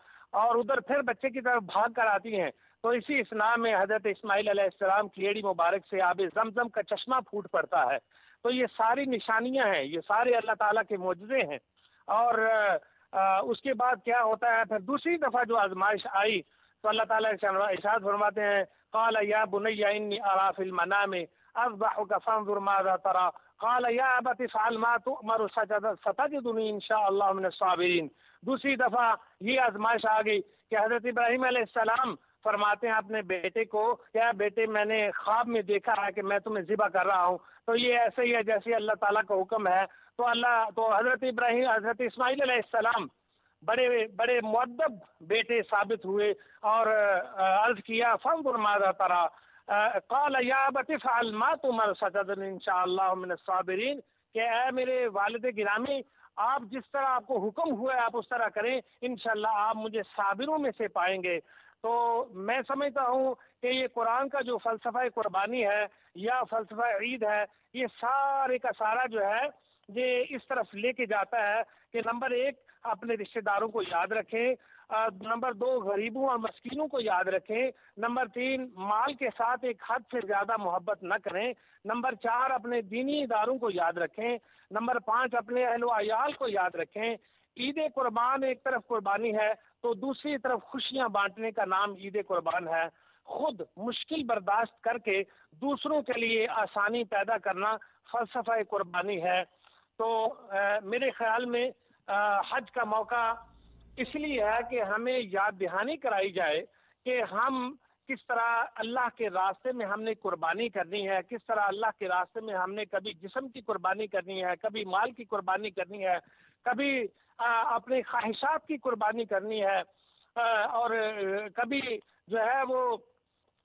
اور ادھر پھر بچے کی طرف بھاگ کر آتی ہیں. تو اسی اسنا میں حضرت اسماعیل علیہ السلام کی ایڑی مبارک سے آب زمزم کا چشمہ پھوٹ پڑتا ہے. تو یہ ساری نشانیاں ہیں، یہ سارے اللہ تعالیٰ کے معجزے ہیں. اور اس کے بعد کیا ہوتا ہے، پھر دوسری دفعہ جو آزمائش آئی تو اللہ تعالیٰ ارشاد فرماتے ہیں قال یا بنی انی ارا فی المنام اذبحک فانظر ماذا ترى قال یا ابت افعل ما تؤمر ستجدنی ان شاء اللہ من الصابرین. دوسری دفعہ یہ آزمائش آ گئی کہ حضرت ابراہیم علیہ السلام فرماتے ہیں اپنے بیٹے کو، کیا بیٹے میں نے خواب میں دیکھا ہے کہ میں تمہیں ذبح کر رہا ہوں. تو یہ ایسے ہی ہے جیسے اللہ تعالیٰ کا حکم ہے. تو حضرت اسماعیل علیہ السلام بڑے مؤدب بیٹے ثابت ہوئے اور عرض کیا فانظر ماذا ترى قال یا ابت افعل ما تؤمر ستجدنی ان شاء اللہ من الصابرین، کہ اے میرے والد گرامی آپ جس طرح آپ کو حکم ہوا ہے آپ اس طرح کریں، انشاءاللہ آپ مجھے صابروں میں سے پائیں گے. تو میں سمجھتا ہوں کہ یہ قرآن کا جو فلسفہ قربانی ہے یا فلسفہ عید ہے، یہ سارے کا سارا جو ہے یہ اس طرف لے کے جاتا ہے کہ نمبر 1 اپنے رشتہ داروں کو یاد رکھیں، نمبر 2 غریبوں اور مسکینوں کو یاد رکھیں، نمبر 3 مال کے ساتھ ایک حد سے زیادہ محبت نہ کریں، نمبر 4 اپنے دینی اداروں کو یاد رکھیں، نمبر 5 اپنے اہل و عیال کو یاد رکھیں. عید قربان ایک طرف قربانی ہے تو دوسری طرف خوشیاں بانٹنے کا نام عید قربان ہے. خود مشکل برداشت کر کے دوسروں کے لیے آسانی پیدا کرنا فلسفہ قربانی ہے. تو میرے خیال میں حج کا موقع اس لیے ہے کہ ہمیں یاد دہانی کرائی جائے کہ ہم کس طرح اللہ کے راستے میں ہم نے قربانی کرنی ہے، کس طرح اللہ کے راستے میں ہم نے کبھی جسم کی قربانی کرنی ہے، کبھی مال کی قربانی کرنی ہے، کبھی اپنے خواہشات کی قربانی کرنی ہے، اور کبھی جو ہے وہ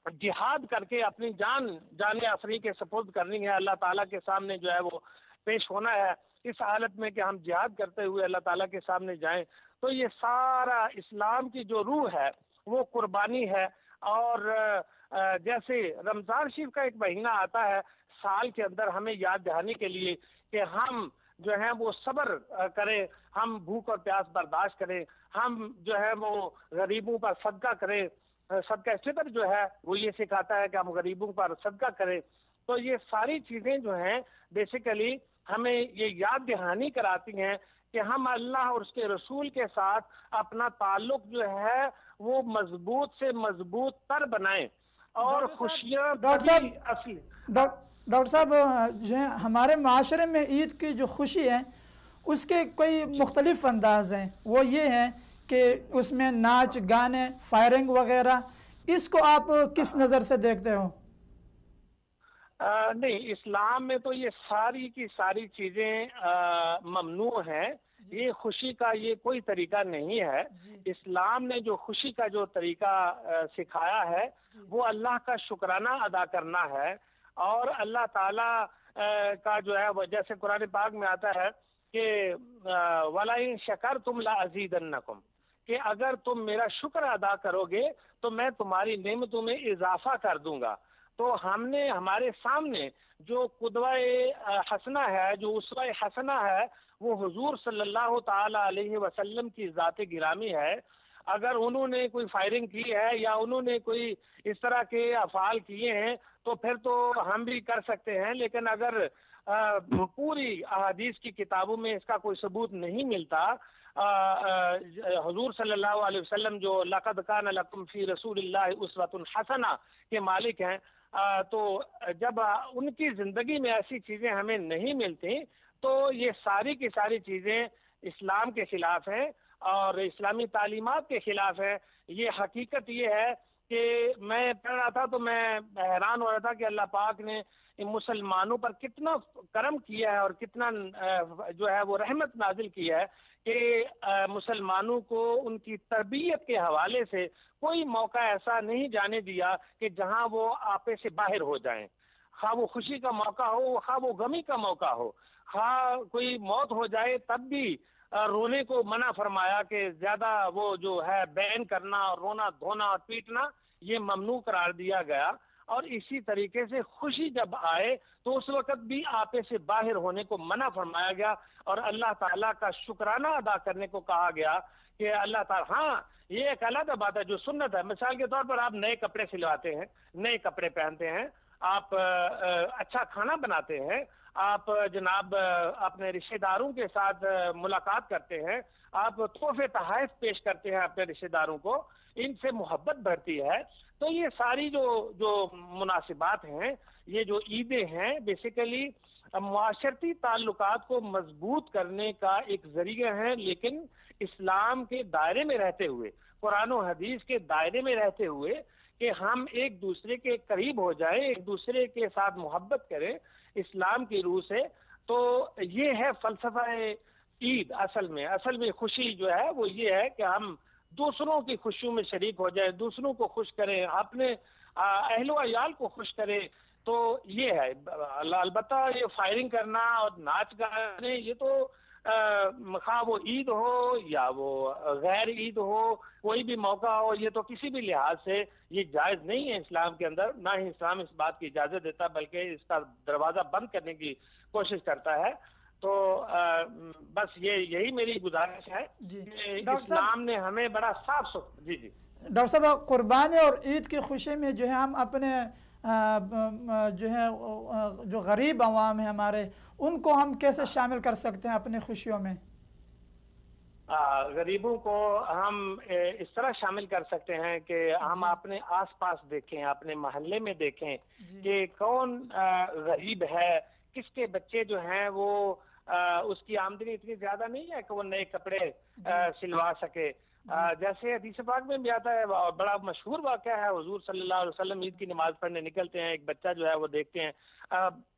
جہاد کر کے اپنی جان افری کے سپرد کرنی ہے، اللہ تعالیٰ کے سامنے جو ہے وہ پیش ہونا ہے اس حالت میں کہ ہم جہاد کرتے ہوئے اللہ تعالیٰ کے سامنے جائیں. تو یہ سارا اسلام کی جو روح ہے وہ قربانی ہے. اور جیسے رمضان شریف کا ایک مہینہ آتا ہے سال کے اندر ہمیں یاد دہانی کے لیے کہ ہم جو ہیں وہ صبر کریں، ہم بھوک اور پیاس برداشت کریں، ہم جو ہے وہ غریبوں پر صدقہ کریں. صدقہ فطر جو ہے وہ یہ سکھاتا ہے کہ ہم غریبوں پر صدقہ کریں. تو یہ ساری چیزیں جو ہیں بیسیکلی ہمیں یہ یاد دہانی کراتی ہیں کہ ہم اللہ اور اس کے رسول کے ساتھ اپنا تعلق جو ہے وہ مضبوط سے مضبوط تر بنائیں اور خوشیاں ڈاکٹر صاحب جو ہے ہمارے معاشرے میں عید کی جو خوشی ہے اس کے کوئی مختلف انداز ہیں. وہ یہ ہیں کہ اس میں ناچ گانے فائرنگ وغیرہ، اس کو آپ کس نظر سے دیکھتے ہو؟ نہیں، اسلام میں تو یہ ساری کی ساری چیزیں ممنوع ہیں. یہ خوشی کا یہ کوئی طریقہ نہیں ہے. اسلام نے جو خوشی کا جو طریقہ سکھایا ہے وہ اللہ کا شکرانہ ادا کرنا ہے اور اللہ تعالیٰ کا جو ہے وہ جیسے قرآن پاک میں آتا ہے کہ وَلَئِن شَكَرْتُمْ لَأَزِيدَنَّكُمْ، کہ اگر تم میرا شکر ادا کرو گے تو میں تمہاری نعمتوں میں اضافہ کر دوں گا. تو ہم نے ہمارے سامنے جو قدوہ حسنہ ہے، جو اسوہ حسنہ ہے، وہ حضور صلی اللہ تعالی علیہ وسلم کی ذات گرامی ہے. اگر انہوں نے کوئی فائرنگ کی ہے یا انہوں نے کوئی اس طرح کے افعال کیے ہیں تو پھر تو ہم بھی کر سکتے ہیں، لیکن اگر پوری احادیث کی کتابوں میں اس کا کوئی ثبوت نہیں ملتا حضور صلی اللہ علیہ وسلم جو لقد کان لکم فی رسول اللہ اسوۃ حسنہ کے مالک ہیں، تو جب ان کی زندگی میں ایسی چیزیں ہمیں نہیں ملتی تو یہ ساری کی ساری چیزیں اسلام کے خلاف ہیں اور اسلامی تعلیمات کے خلاف ہے۔ یہ حقیقت یہ ہے کہ میں پڑھ رہا تھا تو میں حیران ہو رہا تھا کہ اللہ پاک نے مسلمانوں پر کتنا کرم کیا ہے اور کتنا جو ہے وہ رحمت نازل کی ہے کہ مسلمانوں کو ان کی تربیت کے حوالے سے کوئی موقع ایسا نہیں جانے دیا کہ جہاں وہ آپے سے باہر ہو جائیں، خواہ وہ خوشی کا موقع ہو، خواہ وہ غمی کا موقع ہو، خواہ کوئی موت ہو جائے تب بھی رونے کو منع فرمایا کہ زیادہ وہ جو ہے بین کرنا اور رونا دھونا اور پیٹنا یہ ممنوع قرار دیا گیا۔ اور اسی طریقے سے خوشی جب آئے تو اس وقت بھی آپے سے باہر ہونے کو منع فرمایا گیا اور اللہ تعالیٰ کا شکرانہ ادا کرنے کو کہا گیا کہ اللہ تعالیٰ، ہاں یہ ایک علیحدہ بات ہے جو سنت ہے، مثال کے طور پر آپ نئے کپڑے سلواتے ہیں، نئے کپڑے پہنتے ہیں، آپ اچھا کھانا بناتے ہیں، آپ جناب اپنے رشتہ داروں کے ساتھ ملاقات کرتے ہیں، آپ تحفے تحائف پیش کرتے ہیں اپنے رشتہ داروں کو، ان سے محبت بڑھتی ہے۔ تو یہ ساری جو مناسبات ہیں، یہ جو عیدیں ہیں، بیسیکلی معاشرتی تعلقات کو مضبوط کرنے کا ایک ذریعہ ہے، لیکن اسلام کے دائرے میں رہتے ہوئے، قرآن و حدیث کے دائرے میں رہتے ہوئے کہ ہم ایک دوسرے کے قریب ہو جائیں، ایک دوسرے کے ساتھ محبت کریں اسلام کی روح سے۔ تو یہ ہے فلسفہ عید۔ اصل میں خوشی جو ہے وہ یہ ہے کہ ہم دوسروں کی خوشیوں میں شریک ہو جائیں، دوسروں کو خوش کریں، اپنے اہل و عیال کو خوش کریں۔ تو یہ ہے، البتہ یہ فائرنگ کرنا اور ناچ گانے یہ تو خواہ وہ عید ہو یا وہ غیر عید ہو، کوئی بھی موقع ہو، یہ تو کسی بھی لحاظ سے یہ جائز نہیں ہے اسلام کے اندر، نہ ہی اسلام اس بات کی اجازت دیتا بلکہ اس کا دروازہ بند کرنے کی کوشش کرتا ہے۔ تو بس یہی میری گزارش ہے کہ اسلام نے ہمیں بڑا صاف جی ڈاکٹر صاحب، قربانی اور عید کی خوشی میں جو ہے ہم اپنے جو ہے جو غریب عوام ہیں ہمارے، ان کو ہم کیسے شامل کر سکتے ہیں اپنی خوشیوں میں؟ غریبوں کو ہم اس طرح شامل کر سکتے ہیں کہ ہم اپنے آس پاس دیکھیں، اپنے محلے میں دیکھیں کہ کون غریب ہے، کس کے بچے جو ہیں وہ اس کی آمدنی اتنی زیادہ نہیں ہے کہ وہ نئے کپڑے سلوا سکے۔ جیسے حدیث پاک میں بھی آتا ہے، بڑا مشہور واقعہ ہے، حضور صلی اللہ علیہ وسلم عید کی نماز پڑھنے نکلتے ہیں، ایک بچہ جو ہے وہ دیکھتے ہیں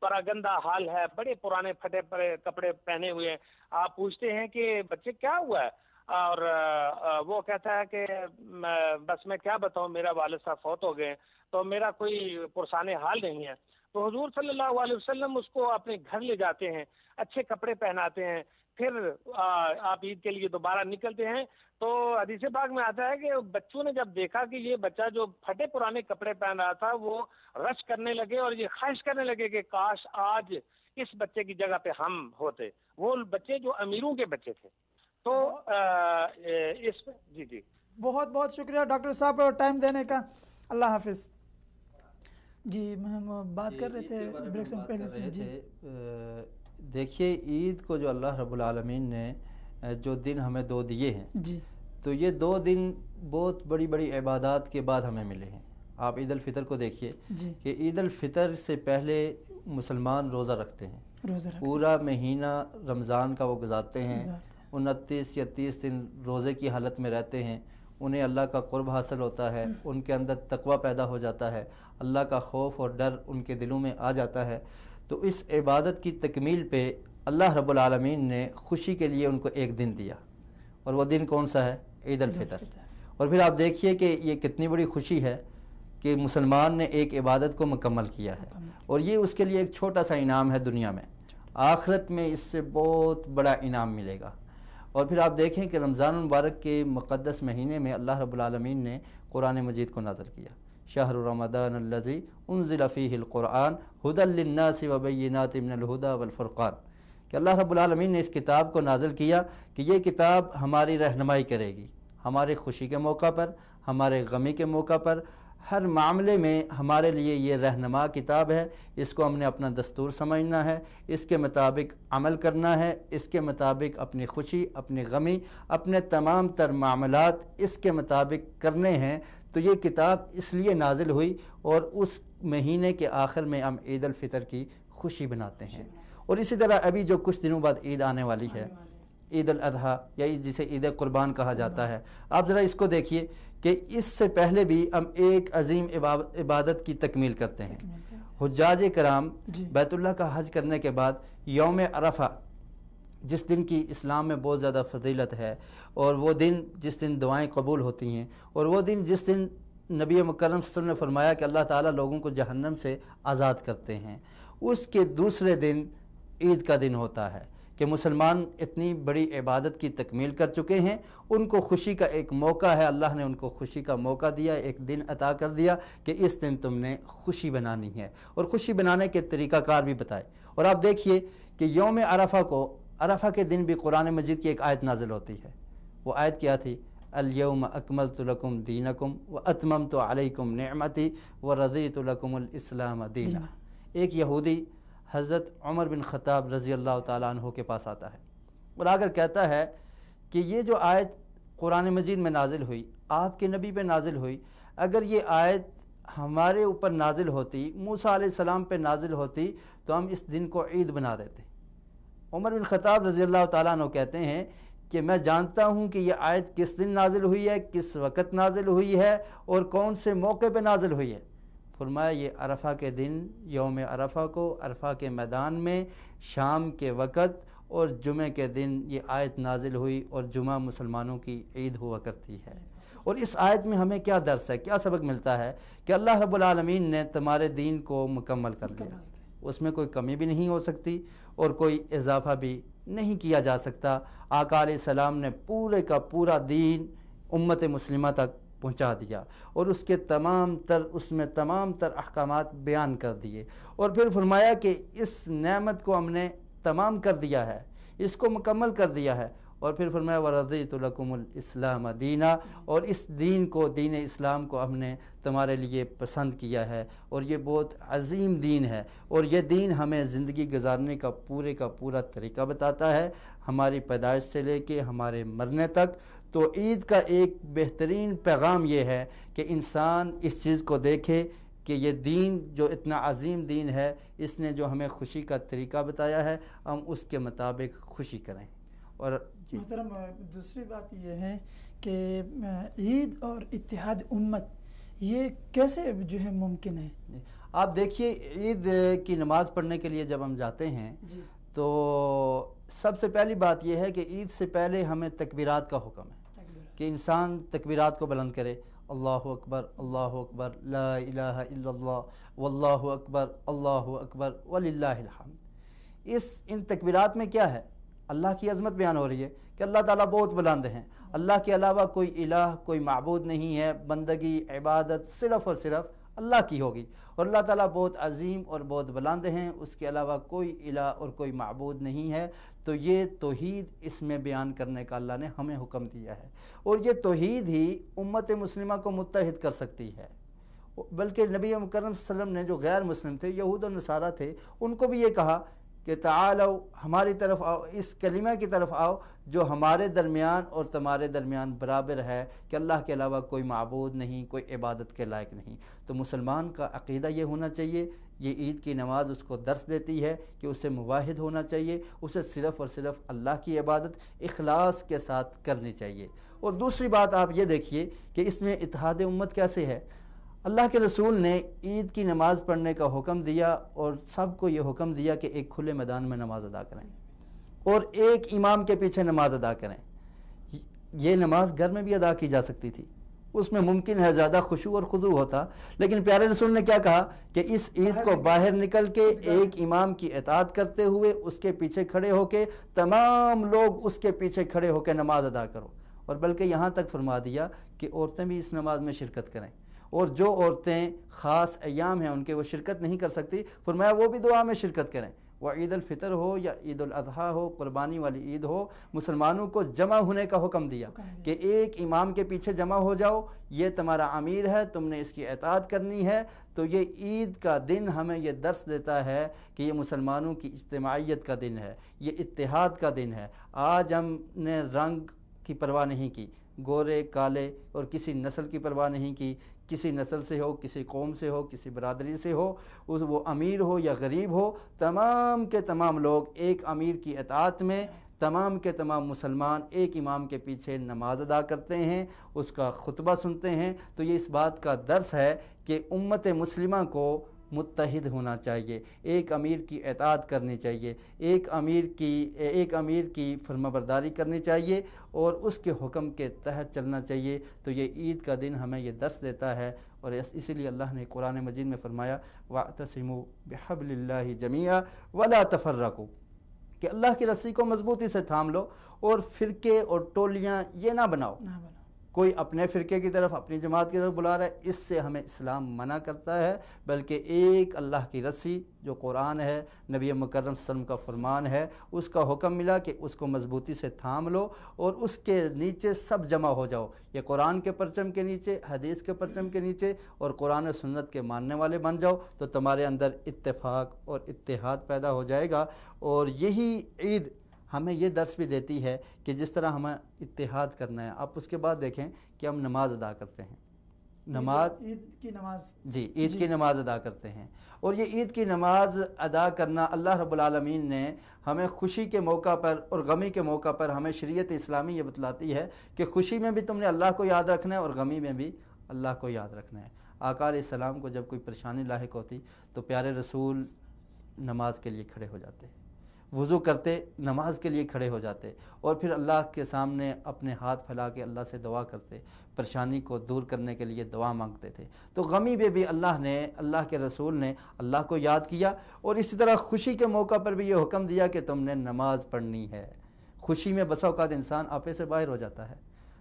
بڑا گندا حال ہے، بڑے پرانے پھٹے پڑے کپڑے پہنے ہوئے ہیں۔ آپ پوچھتے ہیں کہ بچے کیا ہوا ہے، اور وہ کہتا ہے کہ بس میں کیا بتاؤں، میرا والد صاحب فوت ہو گئے، تو میرا کوئی پرسان حال نہیں ہے۔ تو حضور صلی اللہ علیہ وسلم اس کو اپنے گھر لے جاتے ہیں، اچھے کپڑے پہناتے ہیں، پھر آپ عید کے لیے دوبارہ نکلتے ہیں۔ تو حدیث پاک میں آتا ہے کہ بچوں نے جب دیکھا کہ یہ بچہ جو پھٹے پرانے کپڑے پہن رہا تھا وہ رش کرنے لگے اور یہ خواہش کرنے لگے کہ کاش آج اس بچے کی جگہ پہ ہم ہوتے، وہ بچے جو امیروں کے بچے تھے۔ تو اس جی بہت بہت شکریہ ڈاکٹر صاحب ٹائم دینے کا، اللہ حافظ۔ جی ہم بات کر رہے تھے بریک سے پہلے سے۔ جی دیکھیے، عید کو جو اللہ رب العالمین نے جو دن ہمیں دو دیے ہیں، جی تو یہ دو دن بہت بڑی بڑی عبادات کے بعد ہمیں ملے ہیں۔ آپ عید الفطر کو دیکھیے کہ عید الفطر سے پہلے مسلمان روزہ رکھتے ہیں، پورا مہینہ رمضان کا وہ گزارتے ہیں، 29 یا 30 دن روزے کی حالت میں رہتے ہیں، انہیں اللہ کا قرب حاصل ہوتا ہے، ان کے اندر تقوی پیدا ہو جاتا ہے، اللہ کا خوف اور ڈر ان کے دلوں میں آ جاتا ہے۔ تو اس عبادت کی تکمیل پہ اللہ رب العالمین نے خوشی کے لیے ان کو ایک دن دیا، اور وہ دن کون سا ہے؟ عید الفطر۔ اور پھر آپ دیکھیے کہ یہ کتنی بڑی خوشی ہے کہ مسلمان نے ایک عبادت کو مکمل کیا ہے، اور یہ اس کے لیے ایک چھوٹا سا انعام ہے دنیا میں، آخرت میں اس سے بہت بڑا انعام ملے گا۔ اور پھر آپ دیکھیں کہ رمضان المبارک کے مقدس مہینے میں اللہ رب العالمین نے قرآن مجید کو نازل کیا، شہر رمضان الذی انزل فیہ القرآن ھدی للناس وبینات من الھدی والفرقان، کہ اللہ رب العالمین نے اس کتاب کو نازل کیا کہ یہ کتاب ہماری رہنمائی کرے گی، ہمارے خوشی کے موقع پر، ہمارے غمی کے موقع پر، ہر معاملے میں ہمارے لیے یہ رہنما کتاب ہے، اس کو ہم نے اپنا دستور سمجھنا ہے، اس کے مطابق عمل کرنا ہے، اس کے مطابق اپنی خوشی، اپنی غمی، اپنے تمام تر معاملات اس کے مطابق کرنے ہیں۔ تو یہ کتاب اس لیے نازل ہوئی، اور اس مہینے کے آخر میں ہم عید الفطر کی خوشی بناتے ہیں۔ اور اسی طرح ابھی جو کچھ دنوں بعد عید آنے والی ہے، عید الاضحیٰ یا جسے عید قربان کہا جاتا ہے، آپ ذرا اس کو دیکھیے کہ اس سے پہلے بھی ہم ایک عظیم عبادت کی تکمیل کرتے ہیں۔ حجاج کرام بیت اللہ کا حج کرنے کے بعد یوم عرفہ، جس دن کی اسلام میں بہت زیادہ فضیلت ہے، اور وہ دن جس دن دعائیں قبول ہوتی ہیں، اور وہ دن جس دن نبی مکرم صلی اللہ علیہ وسلم نے فرمایا کہ اللہ تعالیٰ لوگوں کو جہنم سے آزاد کرتے ہیں، اس کے دوسرے دن عید کا دن ہوتا ہے کہ مسلمان اتنی بڑی عبادت کی تکمیل کر چکے ہیں، ان کو خوشی کا ایک موقع ہے، اللہ نے ان کو خوشی کا موقع دیا، ایک دن عطا کر دیا کہ اس دن تم نے خوشی بنانی ہے، اور خوشی بنانے کے طریقہ کار بھی بتائے۔ اور آپ دیکھیے کہ یوم عرفہ کو، عرفہ کے دن بھی قرآن مجید کی ایک آیت نازل ہوتی ہے۔ وہ آیت کیا تھی؟ الیوم اکملت لکم دینکم واتممت علیکم نعمتی ورضیت لکم الاسلام دینا۔ ایک یہودی حضرت عمر بن خطاب رضی اللہ تعالیٰ عنہ کے پاس آتا ہے اور آ کر کہتا ہے کہ یہ جو آیت قرآن مجید میں نازل ہوئی، آپ کے نبی پہ نازل ہوئی، اگر یہ آیت ہمارے اوپر نازل ہوتی، موسیٰ علیہ السلام پہ نازل ہوتی، تو ہم اس دن کو عید بنا دیتے۔ عمر بن خطاب رضی اللہ تعالیٰ عنہ کہتے ہیں کہ میں جانتا ہوں کہ یہ آیت کس دن نازل ہوئی ہے، کس وقت نازل ہوئی ہے، اور کون سے موقع پہ نازل ہوئی ہے۔ فرمایا یہ عرفہ کے دن، یوم عرفہ کو عرفہ کے میدان میں شام کے وقت اور جمعہ کے دن یہ آیت نازل ہوئی، اور جمعہ مسلمانوں کی عید ہوا کرتی ہے۔ اور اس آیت میں ہمیں کیا درس ہے، کیا سبق ملتا ہے کہ اللہ رب العالمین نے تمہارے دین کو مکمل کر لیا، اس میں کوئی کمی بھی نہیں ہو سکتی اور کوئی اضافہ بھی نہیں کیا جا سکتا۔ آقا علیہ السلام نے پورے کا پورا دین امت مسلمہ تک پہنچا دیا، اور اس کے اس میں تمام تر احکامات بیان کر دیے، اور پھر فرمایا کہ اس نعمت کو ہم نے تمام کر دیا ہے، اس کو مکمل کر دیا ہے، اور پھر فرمایا وَرَضِيتُ لَكُمُ الْإِسْلَامَ دِينًا، اور اس دین کو، دین اسلام کو ہم نے تمہارے لیے پسند کیا ہے، اور یہ بہت عظیم دین ہے، اور یہ دین ہمیں زندگی گزارنے کا پورا طریقہ بتاتا ہے، ہماری پیدائش سے لے کے ہمارے مرنے تک۔ تو عید کا ایک بہترین پیغام یہ ہے کہ انسان اس چیز کو دیکھے کہ یہ دین جو اتنا عظیم دین ہے، اس نے جو ہمیں خوشی کا طریقہ بتایا ہے، ہم اس کے مطابق خوشی کریں۔ اور محترم، دوسری بات یہ ہے کہ عید اور اتحاد امت یہ کیسے جو ہے ممکن ہے؟ آپ دیکھیے، عید کی نماز پڑھنے کے لیے جب ہم جاتے ہیں تو سب سے پہلی بات یہ ہے کہ عید سے پہلے ہمیں تکبیرات کا حکم ہے کہ انسان تکبیرات کو بلند کرے، اللہ اکبر لا الہ الا اللہ واللہ اکبر وللہ الحمد۔ ان تکبیرات میں کیا ہے؟ اللہ کی عظمت بیان ہو رہی ہے کہ اللہ تعالیٰ بہت بلند ہیں، اللہ کے علاوہ کوئی الہ، کوئی معبود نہیں ہے، بندگی، عبادت صرف اور صرف اللہ کی ہوگی، اور اللہ تعالیٰ بہت عظیم اور بہت بلند ہیں، اس کے علاوہ کوئی الہ اور کوئی معبود نہیں ہے۔ تو یہ توحید اس میں بیان کرنے کا اللہ نے ہمیں حکم دیا ہے، اور یہ توحید ہی امت مسلمہ کو متحد کر سکتی ہے۔ بلکہ نبی مکرم صلی اللہ علیہ وسلم نے جو غیر مسلم تھے، یہود و نصارہ تھے، ان کو بھی یہ کہا کہ تعالو ہماری طرف آؤ، اس کلمہ کی طرف آؤ جو ہمارے درمیان اور تمہارے درمیان برابر ہے کہ اللہ کے علاوہ کوئی معبود نہیں، کوئی عبادت کے لائق نہیں۔ تو مسلمان کا عقیدہ یہ ہونا چاہیے، یہ عید کی نماز اس کو درس دیتی ہے کہ اسے موحد ہونا چاہیے، اسے صرف اور صرف اللہ کی عبادت اخلاص کے ساتھ کرنی چاہیے۔ اور دوسری بات آپ یہ دیکھیے کہ اس میں اتحاد امت کیسے ہے۔ اللہ کے رسول نے عید کی نماز پڑھنے کا حکم دیا، اور سب کو یہ حکم دیا کہ ایک کھلے میدان میں نماز ادا کریں اور ایک امام کے پیچھے نماز ادا کریں۔ یہ نماز گھر میں بھی ادا کی جا سکتی تھی، اس میں ممکن ہے زیادہ خشوع اور خضوع ہوتا، لیکن پیارے رسول نے کیا کہا کہ اس عید کو باہر نکل کے ایک امام کی اطاعت کرتے ہوئے اس کے پیچھے کھڑے ہو کے تمام لوگ اس کے پیچھے کھڑے ہو کے نماز ادا کرو، اور بلکہ یہاں تک فرما دیا کہ عورتیں بھی اس نماز میں شرکت کریں، اور جو عورتیں خاص ایام ہیں ان کے وہ شرکت نہیں کر سکتی، فرمایا وہ بھی دعا میں شرکت کریں۔ وہ عید الفطر ہو یا عید الاضحیٰ ہو، قربانی والی عید ہو، مسلمانوں کو جمع ہونے کا حکم دیا کہ ایک امام کے پیچھے جمع ہو جاؤ، یہ تمہارا امیر ہے، تم نے اس کی اطاعت کرنی ہے۔ تو یہ عید کا دن ہمیں یہ درس دیتا ہے کہ یہ مسلمانوں کی اجتماعیت کا دن ہے، یہ اتحاد کا دن ہے۔ آج ہم نے رنگ کی پرواہ نہیں کی، گورے کالے اور کسی نسل کی پرواہ نہیں کی، کسی نسل سے ہو، کسی قوم سے ہو، کسی برادری سے ہو، وہ امیر ہو یا غریب ہو، تمام کے تمام لوگ ایک امیر کی اطاعت میں، تمام کے تمام مسلمان ایک امام کے پیچھے نماز ادا کرتے ہیں، اس کا خطبہ سنتے ہیں۔ تو یہ اس بات کا درس ہے کہ امت مسلمہ کو متحد ہونا چاہیے، ایک امیر کی اطاعت کرنی چاہیے، ایک امیر کی فرمانبرداری کرنی چاہیے اور اس کے حکم کے تحت چلنا چاہیے۔ تو یہ عید کا دن ہمیں یہ درس دیتا ہے، اور اسی لیے اللہ نے قرآن مجید میں فرمایا وَاعْتَصِمُوا بِحَبْلِ اللَّهِ جَمِيعًا وَلَا تَفَرَّقُوا، کہ اللہ کی رسی کو مضبوطی سے تھام لو اور فرقے اور ٹولیاں یہ نہ بناؤ۔ کوئی اپنے فرقے کی طرف، اپنی جماعت کی طرف بلا رہا ہے، اس سے ہمیں اسلام منع کرتا ہے، بلکہ ایک اللہ کی رسی جو قرآن ہے، نبی مکرم صلی اللہ علیہ وسلم کا فرمان ہے، اس کا حکم ملا کہ اس کو مضبوطی سے تھام لو اور اس کے نیچے سب جمع ہو جاؤ۔ یہ قرآن کے پرچم کے نیچے، حدیث کے پرچم کے نیچے اور قرآن و سنت کے ماننے والے بن جاؤ، تو تمہارے اندر اتفاق اور اتحاد پیدا ہو جائے گا۔ اور یہی عید ہمیں یہ درس بھی دیتی ہے کہ جس طرح ہمیں اتحاد کرنا ہے۔ آپ اس کے بعد دیکھیں کہ ہم نماز ادا کرتے ہیں، عید کی نماز، عید کی نماز ادا کرتے ہیں، اور یہ عید کی نماز ادا کرنا اللہ رب العالمین نے ہمیں خوشی کے موقع پر اور غمی کے موقع پر ہمیں شریعت اسلامی یہ بتلاتی ہے کہ خوشی میں بھی تم نے اللہ کو یاد رکھنا ہے اور غمی میں بھی اللہ کو یاد رکھنا ہے۔ آقا علیہ السلام کو جب کوئی پریشانی لاحق ہوتی تو پیارے رسول نماز کے لیے کھڑے ہو جاتے، وضو کرتے، نماز کے لیے کھڑے ہو جاتے اور پھر اللہ کے سامنے اپنے ہاتھ پھیلا کے اللہ سے دعا کرتے، پریشانی کو دور کرنے کے لیے دعا مانگتے تھے۔ تو غمی میں بھی اللہ کے رسول نے اللہ کو یاد کیا، اور اسی طرح خوشی کے موقع پر بھی یہ حکم دیا کہ تم نے نماز پڑھنی ہے۔ خوشی میں بسا اوقات انسان آپے سے باہر ہو جاتا ہے،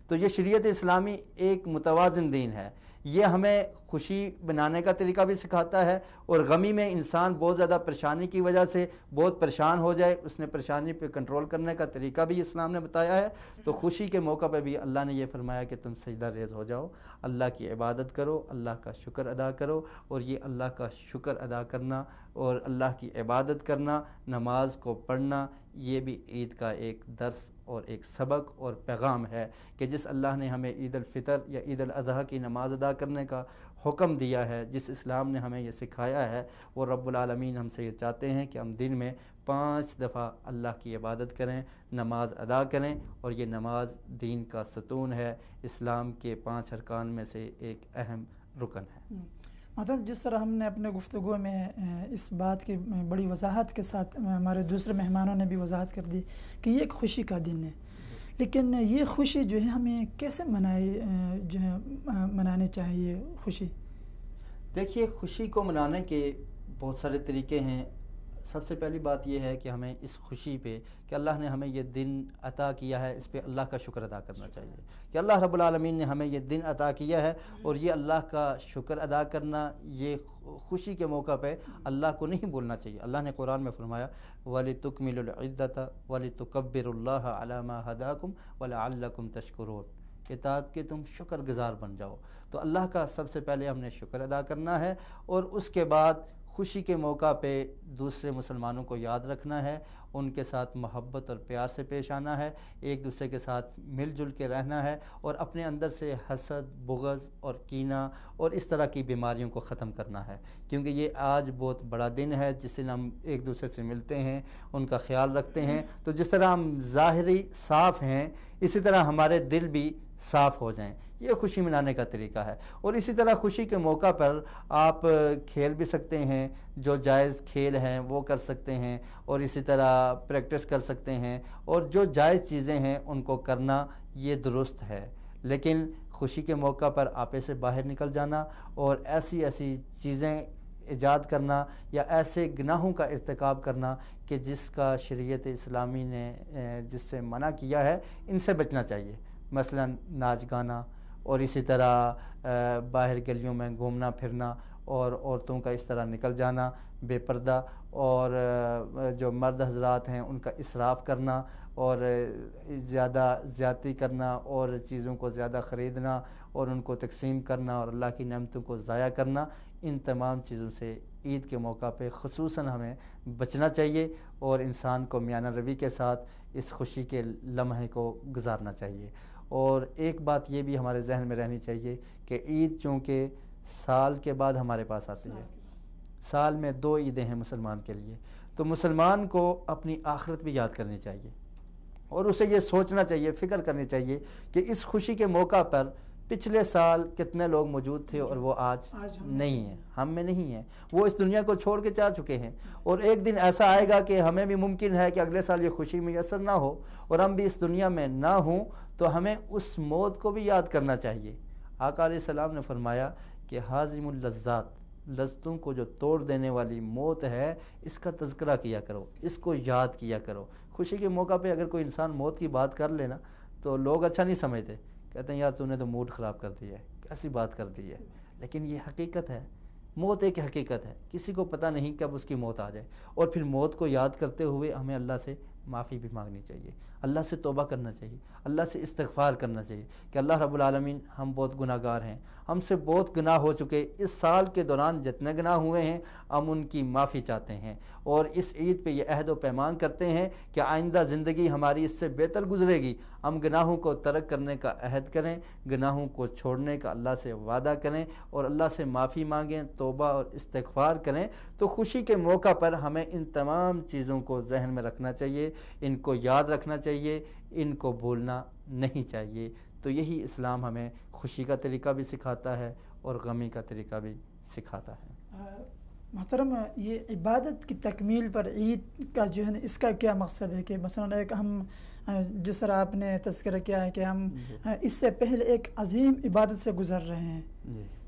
تو یہ شریعت اسلامی ایک متوازن دین ہے، یہ ہمیں خوشی بنانے کا طریقہ بھی سکھاتا ہے، اور غمی میں انسان بہت زیادہ پریشانی کی وجہ سے بہت پریشان ہو جائے، اس نے پریشانی پہ کنٹرول کرنے کا طریقہ بھی اسلام نے بتایا ہے۔ تو خوشی کے موقع پہ بھی اللہ نے یہ فرمایا کہ تم سجدہ ریز ہو جاؤ، اللہ کی عبادت کرو، اللہ کا شکر ادا کرو، اور یہ اللہ کا شکر ادا کرنا اور اللہ کی عبادت کرنا، نماز کو پڑھنا، یہ بھی عید کا ایک درس اور ایک سبق اور پیغام ہے کہ جس اللہ نے ہمیں عید الفطر یا عید الاضحیٰ کی نماز ادا کرنے کا حکم دیا ہے، جس اسلام نے ہمیں یہ سکھایا ہے، وہ رب العالمین ہم سے یہ چاہتے ہیں کہ ہم دن میں 5 دفعہ اللہ کی عبادت کریں، نماز ادا کریں، اور یہ نماز دین کا ستون ہے، اسلام کے 5 ارکان میں سے ایک اہم رکن ہے۔ مطلب جس طرح ہم نے اپنے گفتگو میں اس بات کی بڑی وضاحت کے ساتھ ہمارے دوسرے مہمانوں نے بھی وضاحت کر دی کہ یہ ایک خوشی کا دن ہے، لیکن یہ خوشی جو ہے ہمیں کیسے منانے چاہیے؟ خوشی دیکھیے، خوشی کو منانے کے بہت سارے طریقے ہیں۔ سب سے پہلی بات یہ ہے کہ ہمیں اس خوشی پہ کہ اللہ نے ہمیں یہ دن عطا کیا ہے، اس پہ اللہ کا شکر ادا کرنا چاہیے کہ اللہ رب العالمین نے ہمیں یہ دن عطا کیا ہے، اور یہ اللہ کا شکر ادا کرنا، یہ خوشی کے موقع پہ اللہ کو نہیں بولنا چاہیے۔ اللہ نے قرآن میں فرمایا وَلِتُكْمِلُوا الْعِدَّةَ وَلِتُكَبِّرُوا اللَّهَ عَلَى مَا هَدَاكُمْ وَلَعَلَّكُمْ تَشْكُرُونَ، کہ تاکہ تم شکر گزار بن جاؤ۔ تو اللہ کا سب سے پہلے ہم نے شکر ادا کرنا ہے، اور اس کے بعد خوشی کے موقع پہ دوسرے مسلمانوں کو یاد رکھنا ہے، ان کے ساتھ محبت اور پیار سے پیش آنا ہے، ایک دوسرے کے ساتھ مل جل کے رہنا ہے، اور اپنے اندر سے حسد، بغض اور کینہ اور اس طرح کی بیماریوں کو ختم کرنا ہے، کیونکہ یہ آج بہت بڑا دن ہے جس دن ہم ایک دوسرے سے ملتے ہیں، ان کا خیال رکھتے ہیں۔ تو جس طرح ہم ظاہری صاف ہیں، اسی طرح ہمارے دل بھی صاف ہو جائیں، یہ خوشی منانے کا طریقہ ہے۔ اور اسی طرح خوشی کے موقع پر آپ کھیل بھی سکتے ہیں، جو جائز کھیل ہیں وہ کر سکتے ہیں، اور اسی طرح پریکٹس کر سکتے ہیں، اور جو جائز چیزیں ہیں ان کو کرنا یہ درست ہے۔ لیکن خوشی کے موقع پر آپے سے باہر نکل جانا اور ایسی چیزیں ایجاد کرنا یا ایسے گناہوں کا ارتکاب کرنا کہ جس کا شریعت اسلامی نے جس سے منع کیا ہے، ان سے بچنا چاہیے۔ مثلا ناچ گانا، اور اسی طرح باہر گلیوں میں گھومنا پھرنا، اور عورتوں کا اس طرح نکل جانا بے پردہ، اور جو مرد حضرات ہیں ان کا اسراف کرنا اور زیادتی کرنا اور چیزوں کو زیادہ خریدنا اور ان کو تقسیم کرنا اور اللہ کی نعمتوں کو ضائع کرنا، ان تمام چیزوں سے عید کے موقع پہ خصوصاً ہمیں بچنا چاہیے اور انسان کو میانہ روی کے ساتھ اس خوشی کے لمحے کو گزارنا چاہیے۔ اور ایک بات یہ بھی ہمارے ذہن میں رہنی چاہیے کہ عید چونکہ سال کے بعد ہمارے پاس آتی ہے، سال میں 2 عیدیں ہیں مسلمان کے لیے، تو مسلمان کو اپنی آخرت بھی یاد کرنی چاہیے اور اسے یہ سوچنا چاہیے، فکر کرنی چاہیے کہ اس خوشی کے موقع پر پچھلے سال کتنے لوگ موجود تھے اور وہ آج نہیں ہیں، ہم میں نہیں ہیں، وہ اس دنیا کو چھوڑ کے جا چکے ہیں، اور ایک دن ایسا آئے گا کہ ہمیں بھی ممکن ہے کہ اگلے سال یہ خوشی میسر نہ ہو اور ہم بھی اس دنیا میں نہ ہوں، تو ہمیں اس موت کو بھی یاد کرنا چاہیے۔ آقا علیہ السلام نے فرمایا کہ حازم اللذات، لذتوں کو جو توڑ دینے والی موت ہے، اس کا تذکرہ کیا کرو، اس کو یاد کیا کرو۔ خوشی کے موقع پہ اگر کوئی انسان موت کی بات کر لینا تو لوگ اچھا نہیں سمجھتے، کہتے ہیں یار تو نے تو موڈ خراب کر دیا ہے، کیسی بات کر دی ہے، لیکن یہ حقیقت ہے، موت ایک حقیقت ہے، کسی کو پتہ نہیں کب اس کی موت آ جائے، اور پھر موت کو یاد کرتے ہوئے ہمیں اللہ سے معافی بھی مانگنی چاہیے، اللہ سے توبہ کرنا چاہیے، اللہ سے استغفار کرنا چاہیے کہ اللہ رب العالمین ہم بہت گناہ گار ہیں، ہم سے بہت گناہ ہو چکے، اس سال کے دوران جتنے گناہ ہوئے ہیں ہم ان کی معافی چاہتے ہیں، اور اس عید پہ یہ عہد و پیمان کرتے ہیں کہ آئندہ زندگی ہماری اس سے بہتر گزرے گی، ہم گناہوں کو ترک کرنے کا عہد کریں، گناہوں کو چھوڑنے کا اللہ سے وعدہ کریں اور اللہ سے معافی مانگیں، توبہ اور استغفار کریں۔ تو خوشی کے موقع پر ہمیں ان تمام چیزوں کو ذہن میں رکھنا چاہیے، ان کو یاد رکھنا چاہیے، ان کو بھولنا نہیں چاہیے۔ تو یہی اسلام ہمیں خوشی کا طریقہ بھی سکھاتا ہے اور غمی کا طریقہ بھی سکھاتا ہے۔ محترم، یہ عبادت کی تکمیل پر عید کا جو ہے اس کا کیا مقصد ہے کہ مثلا ایک ہم جس طرح آپ نے تذکرہ کیا ہے کہ ہم اس سے پہلے ایک عظیم عبادت سے گزر رہے ہیں،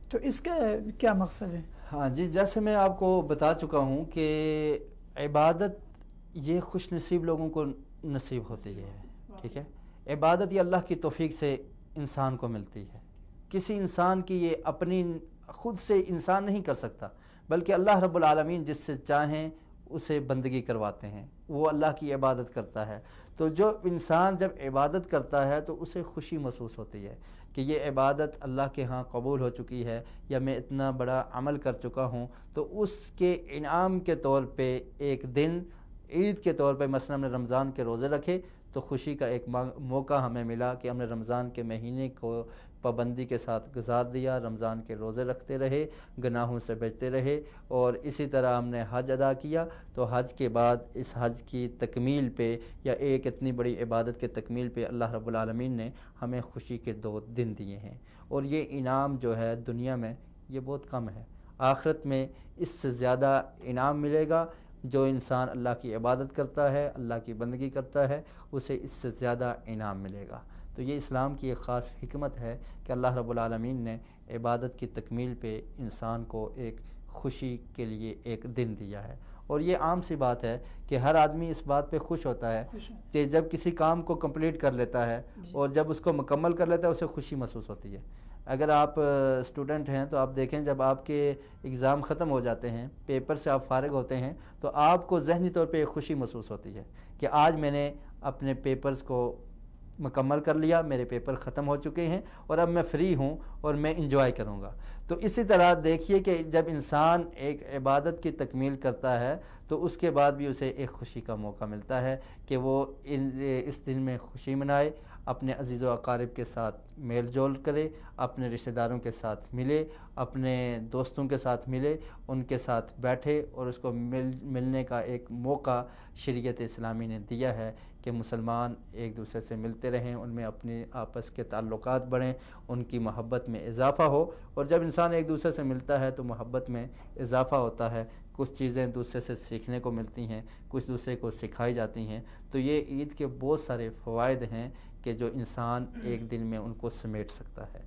تو اس کا کیا مقصد ہے؟ ہاں جی، جیسے میں آپ کو بتا چکا ہوں کہ عبادت یہ خوش نصیب لوگوں کو نصیب ہوتی ہے، ٹھیک ہے، عبادت یہ اللہ کی توفیق سے انسان کو ملتی ہے، کسی انسان کی یہ اپنی خود سے انسان نہیں کر سکتا، بلکہ اللہ رب العالمین جس سے چاہیں اسے بندگی کرواتے ہیں، وہ اللہ کی عبادت کرتا ہے۔ تو جو انسان جب عبادت کرتا ہے تو اسے خوشی محسوس ہوتی ہے کہ یہ عبادت اللہ کے ہاں قبول ہو چکی ہے، یا میں اتنا بڑا عمل کر چکا ہوں، تو اس کے انعام کے طور پہ ایک دن عید کے طور پہ مثلا ہم نے رمضان کے روزے رکھے تو خوشی کا ایک موقع ہمیں ملا کہ ہم نے رمضان کے مہینے کو پابندی کے ساتھ گزار دیا، رمضان کے روزے رکھتے رہے، گناہوں سے بچتے رہے، اور اسی طرح ہم نے حج ادا کیا، تو حج کے بعد اس حج کی تکمیل پہ یا ایک اتنی بڑی عبادت کے تکمیل پہ اللہ رب العالمین نے ہمیں خوشی کے 2 دن دیے ہیں، اور یہ انعام جو ہے دنیا میں یہ بہت کم ہے، آخرت میں اس سے زیادہ انعام ملے گا۔ جو انسان اللہ کی عبادت کرتا ہے، اللہ کی بندگی کرتا ہے، اسے اس سے زیادہ انعام ملے گا۔ تو یہ اسلام کی ایک خاص حکمت ہے کہ اللہ رب العالمین نے عبادت کی تکمیل پہ انسان کو ایک خوشی کے لیے ایک دن دیا ہے، اور یہ عام سی بات ہے کہ ہر آدمی اس بات پہ خوش ہوتا ہے کہ جب کسی کام کو کمپلیٹ کر لیتا ہے اور جب اس کو مکمل کر لیتا ہے اسے خوشی محسوس ہوتی ہے۔ اگر آپ اسٹوڈنٹ ہیں تو آپ دیکھیں جب آپ کے اگزام ختم ہو جاتے ہیں، پیپر سے آپ فارغ ہوتے ہیں، تو آپ کو ذہنی طور پہ ایک خوشی محسوس ہوتی ہے کہ آج میں نے اپنے پیپرز کو مکمل کر لیا، میرے پیپر ختم ہو چکے ہیں اور اب میں فری ہوں اور میں انجوائے کروں گا۔ تو اسی طرح دیکھیے کہ جب انسان ایک عبادت کی تکمیل کرتا ہے تو اس کے بعد بھی اسے ایک خوشی کا موقع ملتا ہے کہ وہ اس دن میں خوشی منائے، اپنے عزیز و اقارب کے ساتھ میل جول کرے، اپنے رشتہ داروں کے ساتھ ملے، اپنے دوستوں کے ساتھ ملے، ان کے ساتھ بیٹھے، اور اس کو ملنے کا ایک موقع شریعت اسلامی نے دیا ہے کہ مسلمان ایک دوسرے سے ملتے رہیں، ان میں اپنے آپس کے تعلقات بڑھیں، ان کی محبت میں اضافہ ہو، اور جب انسان ایک دوسرے سے ملتا ہے تو محبت میں اضافہ ہوتا ہے، کچھ چیزیں دوسرے سے سیکھنے کو ملتی ہیں، کچھ دوسرے کو سکھائی جاتی ہیں۔ تو یہ عید کے بہت سارے فوائد ہیں کہ جو انسان ایک دن میں ان کو سمیٹ سکتا ہے۔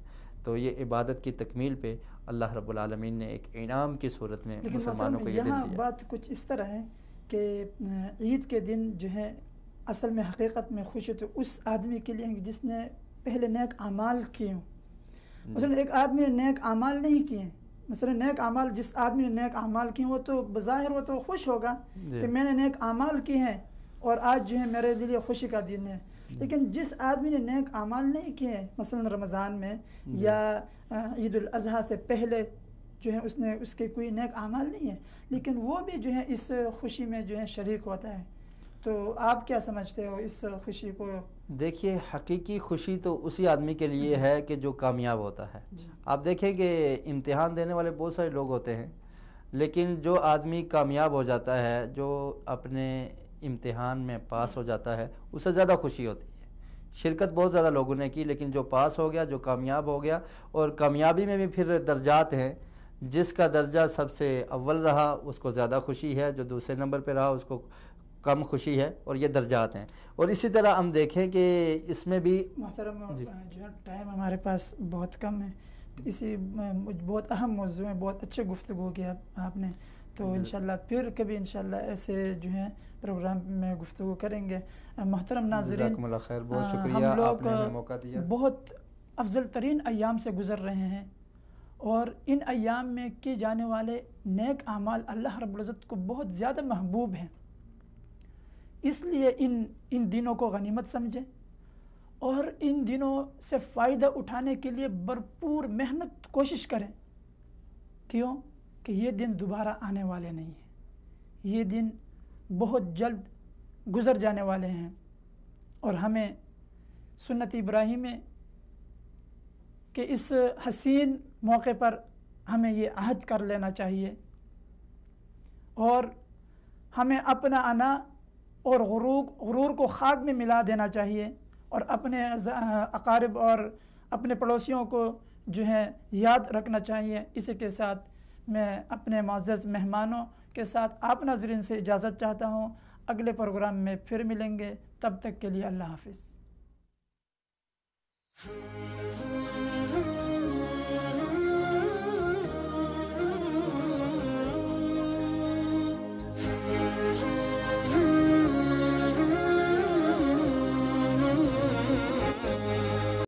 تو یہ عبادت کی تکمیل پہ اللہ رب العالمین نے ایک انعام کی صورت میں مسلمانوں کو یہ دن دیا۔ یہاں بات کچھ اس طرح ہے کہ عید کے دن جو ہے اصل میں حقیقت میں خوشی تو اس آدمی کے لیے جس نے پہلے نیک اعمال کیے ہوں۔ مثلا ایک آدمی نے نیک اعمال نہیں کیے مثلا نیک اعمال، جس آدمی نے نیک اعمال کیے وہ تو بظاہر وہ تو خوش ہوگا کہ میں نے نیک اعمال کی ہیں اور آج جو ہے میرے لیے خوشی کا دن ہے. لیکن جس آدمی نے نیک اعمال نہیں کیے ہیں، مثلا رمضان میں یا عید الاضحیٰ سے پہلے جو ہے اس کے کوئی نیک اعمال نہیں ہے، لیکن وہ بھی جو ہے اس خوشی میں جو ہے شریک ہوتا ہے. تو آپ کیا سمجھتے ہو اس خوشی کو؟ دیکھیے، حقیقی خوشی تو اسی آدمی کے لیے ہے کہ جو کامیاب ہوتا ہے. آپ دیکھیں کہ امتحان دینے والے بہت سارے لوگ ہوتے ہیں، لیکن جو آدمی کامیاب ہو جاتا ہے، جو اپنے امتحان میں پاس ہو جاتا ہے، اسے زیادہ خوشی ہوتی ہے. شرکت بہت زیادہ لوگوں نے کی، لیکن جو پاس ہو گیا، جو کامیاب ہو گیا، اور کامیابی میں بھی پھر درجات ہیں. جس کا درجہ سب سے اول رہا اس کو زیادہ خوشی ہے، جو دوسرے نمبر پہ رہا اس کو کم خوشی ہے، اور یہ درجات ہیں. اور اسی طرح ہم دیکھیں کہ اس میں بھی محترم جو ہے ٹائم ہمارے پاس بہت کم ہے، اسی بہت اہم موضوع ہے، بہت اچھے گفتگو کیا آپ نے. تو انشاءاللہ پھر کبھی انشاءاللہ ایسے جو ہیں پروگرام میں گفتگو کریں گے. محترم ناظرین، جزاکم اللہ خیر، بہت شکریہ، ہم آپ لوگ نے ہمیں موقع دیا. بہت افضل ترین ایام سے گزر رہے ہیں، اور ان ایام میں کیے جانے والے نیک اعمال اللہ رب العزت کو بہت زیادہ محبوب ہیں. اس لیے ان دنوں کو غنیمت سمجھیں اور ان دنوں سے فائدہ اٹھانے کے لیے بھرپور محنت کوشش کریں. کیوں کہ یہ دن دوبارہ آنے والے نہیں ہیں، یہ دن بہت جلد گزر جانے والے ہیں. اور ہمیں سنت ابراہیمی کہ اس حسین موقع پر ہمیں یہ عہد کر لینا چاہیے، اور ہمیں اپنا انا اور غرور کو خاک میں ملا دینا چاہیے، اور اپنے اقارب اور اپنے پڑوسیوں کو جو ہے یاد رکھنا چاہیے. اسی کے ساتھ میں اپنے معزز مہمانوں کے ساتھ آپ ناظرین سے اجازت چاہتا ہوں. اگلے پروگرام میں پھر ملیں گے، تب تک کے لیے اللہ حافظ.